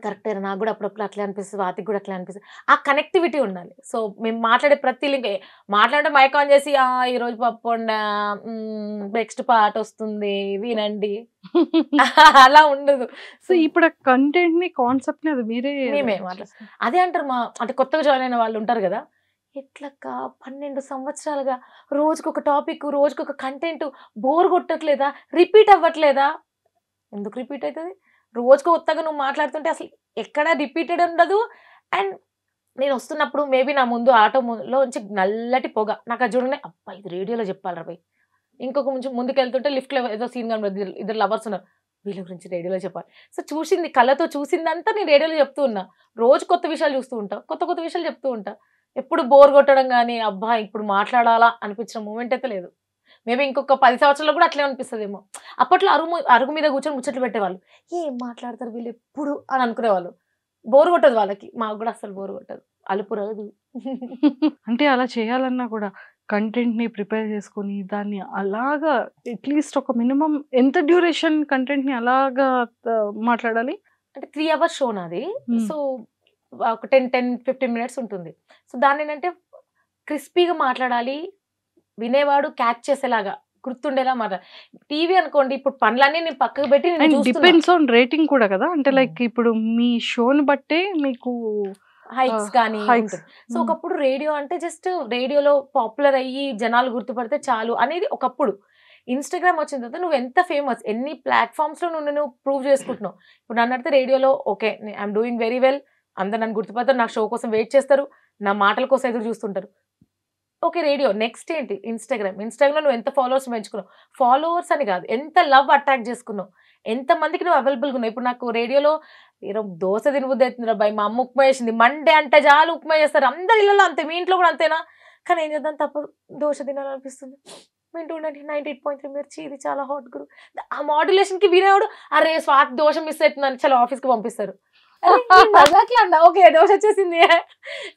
కరెక్టే, నాకు కూడా అప్పుడప్పుడు అట్లా అనిపిస్తుంది, వాటికి కూడా అట్లా అనిపిస్తుంది. ఆ కనెక్టివిటీ ఉండాలి. సో మేము మాట్లాడే ప్రతి లింక్ మాట్లాడే మైక్ ఆన్ చేసి ఈ రోజు పప్పు వండా, నెక్స్ట్ పాట వస్తుంది వినండి అలా ఉండదు. సో ఇప్పుడు ఆ కంటెంట్ ని కాన్సెప్ట్ ని అది మీరే మేమే మాట్లాడు అదే అంటారు అంటే కొత్తగా జాయిన్ అయిన వాళ్ళు ఉంటారు కదా, ఎట్లక్క 12 సంవత్సరాలుగా రోజుకొక టాపిక్, రోజుకొక కంటెంట్, బోర్ కొట్టట్లేదా, రిపీట్ అవ్వట్లేదా? ఎందుకు రిపీట్ అవుతుంది? రోజుకు కొత్తగా నువ్వు మాట్లాడుతుంటే అసలు ఎక్కడ రిపీటెడ్ ఉండదు. అండ్ నేను వస్తున్నప్పుడు మేబీ నా ముందు ఆటోలోంచి నల్లటి పొగ, నాకు అది చూడగానే అబ్బా ఇది రేడియోలో చెప్పాలరా భయ్. ఇంకొక ముందుకు వెళ్తుంటే లిఫ్ట్లో ఏదో సీన్ కనబడి ఇద్దరు లవర్స్ ఉన్నారు, వీళ్ళ గురించి రేడియోలో చెప్పాలి. సో చూసింది, కళ్ళతో చూసిందంతా నేను రేడియోలో చెప్తూ ఉన్నా. రోజు కొత్త విషయాలు చూస్తూ ఉంటా, కొత్త కొత్త విషయాలు చెప్తూ ఉంటా. ఎప్పుడు బోర్ కొట్టడం కానీ అబ్బా ఇప్పుడు మాట్లాడాలా అనిపించిన మూమెంట్ అయితే లేదు. మేబీ ఇంకొక 10 సంవత్సరాలు కూడా అట్లే అనిపిస్తుందేమో. అప్పట్లో అరుగు మీద కూర్చొని ముచ్చట్లు పెట్టేవాళ్ళు, ఏం మాట్లాడతారు వీళ్ళు ఎప్పుడు అని అనుకునేవాళ్ళు. బోర్ కొట్టదు వాళ్ళకి, మాకు కూడా అసలు బోర్ కొట్టదు, అలుపు రాదు. అంటే అలా చేయాలన్నా కూడా కంటెంట్ ని ప్రిపేర్ చేసుకొని దాన్ని అలాగా అట్లీస్ట్ ఒక మినిమం ఎంత డ్యూరేషన్ కంటెంట్ ని అలాగా మాట్లాడాలి? అంటే 3 hours షో నాది. సో ఒక 10-15 minutes ఉంటుంది. సో దాన్ని ఏంటంటే క్రిస్పీగా మాట్లాడాలి, వినేవాడు క్యాచ్ చేసేలాగా గుర్తుండేలా మాట్లాడాలి. టీవీ అనుకోండి, ఇప్పుడు పనులన్నీ నేను పక్కకు పెట్టి నేను చూస్తున్నా. డిపెండ్స్ ఆన్ రేటింగ్ కూడా కదా, అంటే లైక్ ఇప్పుడు మీ షోని బట్టే మీకు హైక్స్ కానీ ఉంటుంది. సో ఒకప్పుడు రేడియో అంటే జస్ట్ రేడియోలో పాపులర్ అయ్యి జనాలు గుర్తుపడితే చాలు అనేది ఒకప్పుడు. ఇన్స్టాగ్రామ్ వచ్చిన తర్వాత నువ్వు ఎంత ఫేమస్, ఎన్ని ప్లాట్ఫామ్స్లో నువ్వు ప్రూవ్ చేసుకుంటున్నావు. ఇప్పుడు నన్ను అడిగితే రేడియోలో okay I'm doing very well, అందరు నన్ను గుర్తుపడతారు, నా షో కోసం వెయిట్ చేస్తారు, నా మాటల కోసం ఎదురు చూస్తుంటారు. ఓకే రేడియో, నెక్స్ట్ ఏంటి ఇన్స్టాగ్రామ్లో నువ్వు ఎంత ఫాలోవర్స్ పెంచుకున్నావు, ఫాలోవర్స్ అని కాదు ఎంత లవ్ అట్రాక్ట్ చేసుకున్నావు, ఎంతమందికి నువ్వు అవైలబుల్గా ఉన్నావు. ఇప్పుడు నాకు రేడియోలో దోశ తినబుద్ధి అవుతుంది బాయ్, మా అమ్మ ఉప్మా చేసింది, మండే అంటే చాలు ఉప్మా చేస్తారు, అందరి ఇళ్ళలో అంతే, మీ ఇంట్లో కూడా అంతేనా? కానీ ఏం చేద్దాం తప్పదు, దోశ తినాలనిపిస్తుంది. వింటూ ఉండండి 98.3 మిర్చి, ఇది చాలా హాట్ గురు. ఆ మాడ్యులేషన్కి వినేవాడు అరే స్వాతి దోశ మిస్ అవుతుందని చాలా ఆఫీస్కి పంపిస్తారు. ఓకే దోశ వచ్చేసింది.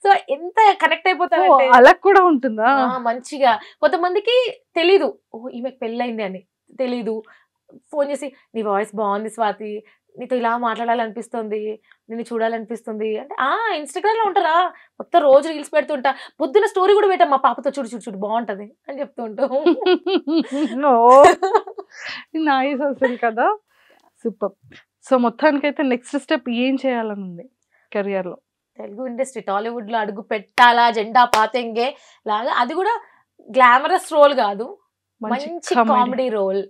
సో ఎంత కనెక్ట్ అయిపోతారు అలా కూడా ఉంటుందా మంచిగా. కొంతమందికి తెలీదు, ఓ ఈమెకు పెళ్ళయింది అని తెలీదు, ఫోన్ చేసి నీ వాయిస్ బాగుంది స్వాతి, నీతో ఇలా మాట్లాడాలనిపిస్తుంది, నిన్ను చూడాలనిపిస్తుంది అంటే ఇన్స్టాగ్రామ్ లో ఉంటారా, మొత్తం రోజు రీల్స్ పెడుతుంటా, పొద్దున్న స్టోరీ కూడా పెట్టా మా పాపతో చూడు చూడు చూడు బాగుంటది అని చెప్తూ ఉంటాం. నైస్ అసలు కదా, సూపర్. సో మొత్తానికైతే నెక్స్ట్ స్టెప్ ఏం చేయాలని ఉంది కెరియర్ లో? తెలుగు ఇండస్ట్రీ, టాలీవుడ్ లో అడుగు పెట్టాలా, జెండా పాతెంగే లాగా, అది కూడా గ్లామరస్ రోల్ కాదు, మంచి కామెడీ రోల్,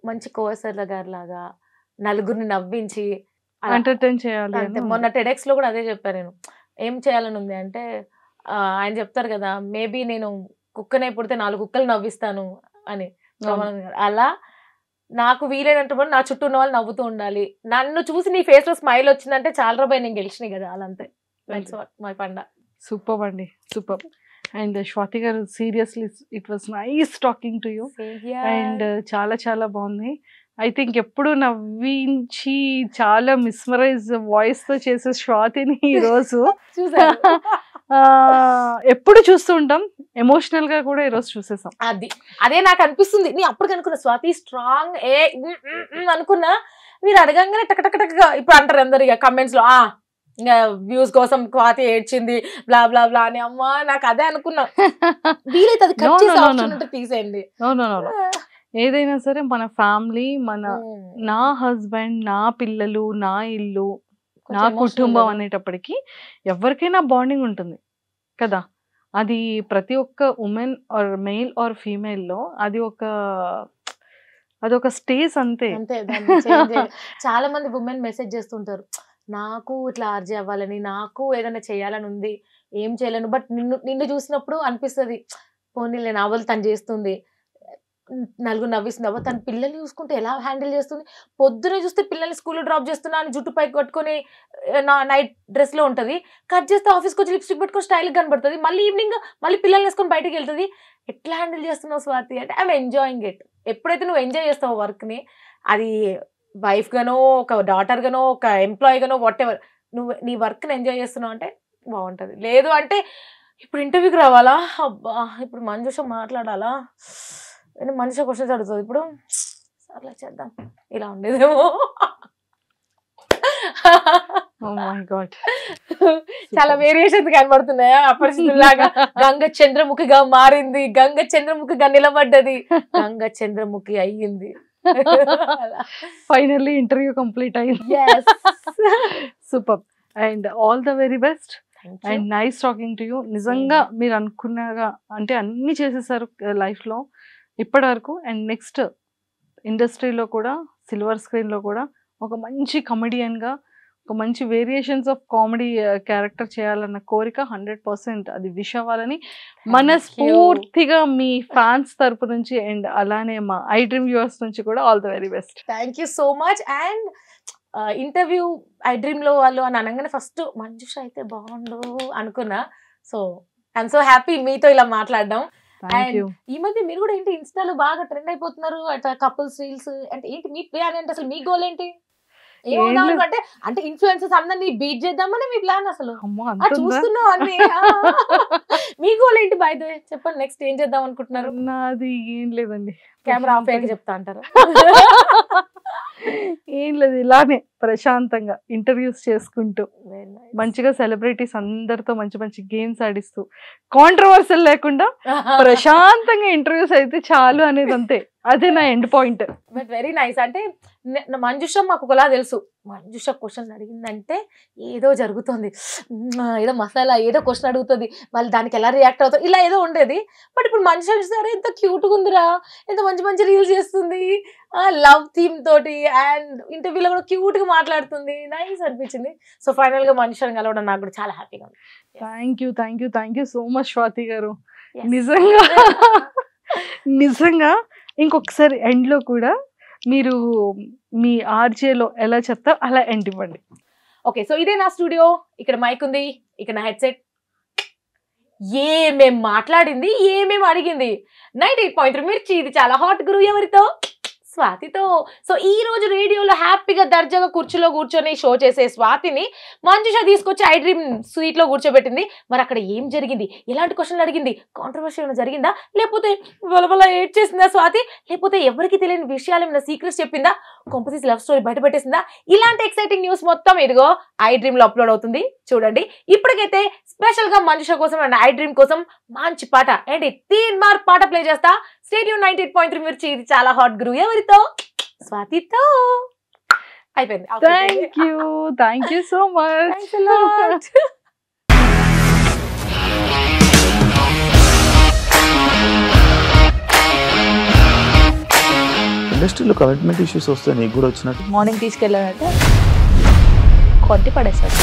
మంచి కోసర్ల గారి లాగా నలుగురిని నవ్వించి ఎంటర్టైన్ చేయాలి. మొన్న టెడెక్స్ లో కూడా అదే చెప్పాను నేను, ఏం చేయాలని ఉంది అంటే ఆయన చెప్తారు కదా మేబీ నేను కుక్కనే పుడితే 4 కుక్కలు నవ్విస్తాను అని. అలా నాకు వీలైనట్టు నా చుట్టూ ఉన్న వాళ్ళు నవ్వుతూ ఉండాలి, నన్ను చూసి నీ ఫేస్ లో స్మైల్ వచ్చిందంటే చాలా రూపాయి నేను గెలిచినాయి కదా, అలా అంతే. మై పండ. సూపర్ అండి, సూపర్. అండ్ స్వాతి గారు seriously it was nice talking to you. And చాలా చాలా బాగుంది. ఐ థింక్ ఎప్పుడు నవ్వించి చాలా మిస్మరైజ్ వాయిస్ తో చేసే స్వాతిని ఈరోజు ఎప్పుడు చూస్తూ ఉంటాం, ఎమోషనల్ గా కూడా ఈరోజు చూసేసాం. అదే నాకు అనిపిస్తుంది. నీ అప్పుడు అనుకున్నా స్వాతి స్ట్రాంగ్ అనుకున్నా, మీరు అడగంగానే టక్ టక్ టక్ ఇప్పుడు అంటారు అందరు ఇక కమెంట్స్ లో ఇంకా వ్యూస్ కోసం స్వాతి ఏడ్చింది బ్లా బ్లా బ్లా అని. అమ్మా నాకు అదే అనుకున్నా, వీలైతే అది కట్ చేసే ఆప్షన్ ఉంటే తీసేయండి. ఏదైనా సరే మన ఫ్యామిలీ, నా హస్బెండ్, నా పిల్లలు, నా ఇల్లు, నా కుటుంబం అనేటప్పటికి ఎవరికైనా బాండింగ్ ఉంటుంది కదా. అది ప్రతి ఒక్క women are male or female లో అదొక స్టేజ్ అంతే. చాలా మంది ఉమెన్ మెసేజ్ చేస్తుంటారు, నాకు ఇట్లా ఆర్జే అవ్వాలని, నాకు ఏదైనా చేయాలని ఉంది, ఏం చేయలేను. బట్ నిన్ను చూసినప్పుడు అనిపిస్తుంది పోనీలే నా వాళ్ళు తను చేస్తుంది, నలుగురు నవ్విస్తుంది, అవ్వ తన పిల్లల్ని చూసుకుంటే ఎలా హ్యాండిల్ చేస్తుంది. పొద్దునే చూస్తే పిల్లల్ని స్కూల్లో డ్రాప్ చేస్తున్నా అని జుట్టు పైకి కట్టుకొని నైట్ డ్రెస్ లో ఉంటుంది, కట్ చేస్తే ఆఫీస్కి వచ్చి లిప్స్టిక్ పెట్టుకొని స్టైల్ కనబడుతుంది, మళ్ళీ ఈవినింగ్ మళ్ళీ పిల్లల్ని వేసుకొని బయటకు వెళ్తుంది. ఎట్లా హ్యాండిల్ చేస్తున్నావు స్వాతి అంటే ఐఎమ్ ఎంజాయింగ్ ఇట్. ఎప్పుడైతే నువ్వు ఎంజాయ్ చేస్తావు వర్క్ని, అది వైఫ్ గానో, ఒక డాటర్ గానో, ఒక ఎంప్లాయీ గానో, వాట్ ఎవర్, నువ్వు నీ వర్క్ని ఎంజాయ్ చేస్తున్నావు అంటే బాగుంటుంది. లేదు అంటే ఇప్పుడు ఇంటర్వ్యూకి రావాలా, అబ్బా ఇప్పుడు మంజుష మాట్లాడాలా, మనిషి క్వశ్చన్స్ అడుగుతుంది, ఇప్పుడు అలా చేద్దాం ఇలా ఉండేదేమో. Oh my God. చాలా వేరియేషన్స్ కనబడుతున్నాయా అపరిచితులాగా? గంగ చంద్రముఖిగా మారింది, గంగ చంద్రముఖిగా నిలబడ్డది, గంగ చంద్రముఖి అయ్యింది. ఫైనల్లీ ఇంటర్వ్యూ కంప్లీట్ అయింది. Super and all the very best and nice talking to you. నిజంగా మీరు అనుకున్నగా అంటే అన్ని చేసేసారు లైఫ్ లో ఇప్పటి వరకు. అండ్ నెక్స్ట్ ఇండస్ట్రీలో కూడా సిల్వర్ స్క్రీన్ లో కూడా ఒక మంచి కమెడియన్ గా ఒక మంచి వేరియేషన్స్ ఆఫ్ కామెడీ క్యారెక్టర్ చేయాలన్న కోరిక 100% అది విష్ అవ్వాలని మనస్ఫూర్తిగా మీ ఫ్యాన్స్ తరపు నుంచి అండ్ అలానే మా ఐ డ్రీమ్ వ్యూవర్స్ నుంచి కూడా all the very best. Thank you so much. And interview I dream లో వాళ్ళు అని అనగానే ఫస్ట్ మంజుష అయితే బాగుండు అనుకున్నా. సో ఐఎమ్ సో హ్యాపీ మీతో ఇలా మాట్లాడడం. ఈ మధ్య మీరు కూడా ఏంటి ఇన్స్టాలో బాగా ట్రెండ్ అయిపోతున్నారు అట్లా కపుల్స్ రీల్స్ అంటే ఏంటి మీ ప్లాన్ ఏంటి అసలు? మీ గోల్ ఏంటి? ఏమవుదాం అంటే ఇన్ఫ్లుయెన్సర్స్ అందరినీ బీట్ చేద్దామని మీ ప్లాన్ అసలు? చూస్తున్నాం అన్ని. మీ గోల్ ఏంటి బై ద వే చెప్పండి, నెక్స్ట్ ఏం చేద్దాం అనుకుంటున్నారు? నాది ఏం లేదండి, కెమెరా ఆఫ్ అయ్యాక చెప్తా అంటారు. ఏం లేదు, ఇలానే ప్రశాంతంగా ఇంటర్వ్యూస్ చేసుకుంటూ మంచిగా సెలబ్రిటీస్ అందరితో మంచి మంచి గేమ్స్ ఆడిస్తూ కాంట్రవర్సల్ లేకుండా ప్రశాంతంగా ఇంటర్వ్యూస్ అయితే చాలు అనేది అంతే. అదే నా end point. But very nice. అంటే మంజుష మాకు ఒకలా తెలుసు, మంజుష క్వశ్చన్ అడిగిందంటే ఏదో జరుగుతుంది, ఏదో మసాలా ఏదో క్వశ్చన్ అడుగుతుంది, వాళ్ళు దానికి ఎలా రియాక్ట్ అవుతారు ఇలా ఏదో ఉండేది. బట్ ఇప్పుడు మంజుష చూసారా ఎంత క్యూట్గా ఉందిరా, ఎంత మంచి మంచి రీల్స్ చేస్తుంది, లవ్ థీమ్ తోటి అండ్ ఇంటర్వ్యూలో కూడా క్యూట్ గా మాట్లాడుతుంది. నైస్ అనిపించింది. సో ఫైనల్ గా మనుషులను కలవడం నాకు కూడా చాలా హ్యాపీగా ఉంది. Thank you so much Swathi గారు. నిజంగా ఇంకొకసారి ఎండ్ లో కూడా మీరు మీ ఆర్జేలో ఎలా చెప్తారో అలా ఎండ్ ఇవ్వండి. ఓకే, సో ఇదే నా స్టూడియో, ఇక్కడ మైక్ ఉంది, ఇక్కడ నా హెడ్సెట్. ఏమేం మాట్లాడింది, ఏమేం అడిగింది. 98.3 మిర్చి, ఇది చాలా హాట్ గురు. ఎవరితో? స్వాతితో. సో ఈ రోజు రేడియోలో హ్యాపీగా దర్జాగా కుర్చీలో కూర్చొని షో చేసే స్వాతిని మంజుష తీసుకొచ్చి ఐ డ్రీమ్ స్వీట్ లో కూర్చోబెట్టింది. మరి అక్కడ ఏం జరిగింది, ఎలాంటి క్వశ్చన్లు అడిగింది, కాంట్రవర్సీ ఏమైనా జరిగిందా, లేకపోతే బలబల ఏడ్ చేసిందా స్వాతి, లేకపోతే ఎవరికి తెలియని విషయాలు ఏమైనా సీక్రెట్స్ చెప్పిందా, కొంపతీసి లవ్ స్టోరీ బయట పెట్టేసిందా? ఇలాంటి ఎక్సైటింగ్ న్యూస్ మొత్తం ఇదిగో ఐ డ్రీమ్ లో అప్లోడ్ అవుతుంది, చూడండి. ఇప్పటికైతే స్పెషల్ గా మంజుష కోసం అండ్ ఐ డ్రీమ్ కోసం మంచి పాట ఏంటి 3 బార్ పాట ప్లే చేస్తా. స్టేడియం 98.3 మిర్చి, ఇది చాలా హాట్ గురు. ఎవరితో? స్వాతితో. అయిపోయింది. Thank you so much. ఇండస్ట్రీలో కమిట్మెంట్ ఇష్యూస్ వస్తే నీకు కూడా వచ్చినట్టు? మార్నింగ్ తీసుకెళ్ళానంటే కొట్టి పడేసాడు.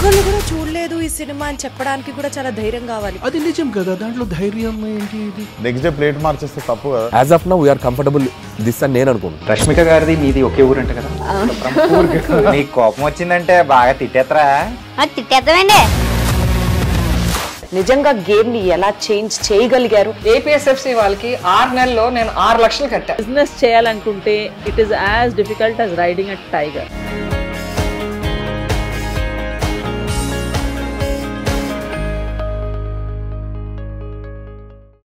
ఒక్కళ్ళు కూడా చూడలేదు ఈ సినిమా అని చెప్పడానికి కూడా చాలా ధైర్యం కావాలి. అది నిజం కదా, దాంట్లో ధైర్యం ఏంటి? నెక్స్ట్ డే ప్లేట్ మార్చేస్తే తప్పు కదా. As of now we're comfortable this అని నేను అనుకుంటున్నాను. రష్మిక గారిది మీది ఒకే ఊరు అంట కదా? నీకు కోపం వచ్చిందంటే బాగా తిట్టేత్తరా? తిట్టేద్దామండి. నిజంగా గేమ్ ని ఎలా చేంజ్ చేయగలిగారు? ఏపీఎస్ఎఫ్సి వాళ్ళకి 6 నెలల్లో నేను 6 లక్షలు కట్టా. బిజినెస్ చేయాలనుకుంటే it is as difficult as riding a tiger.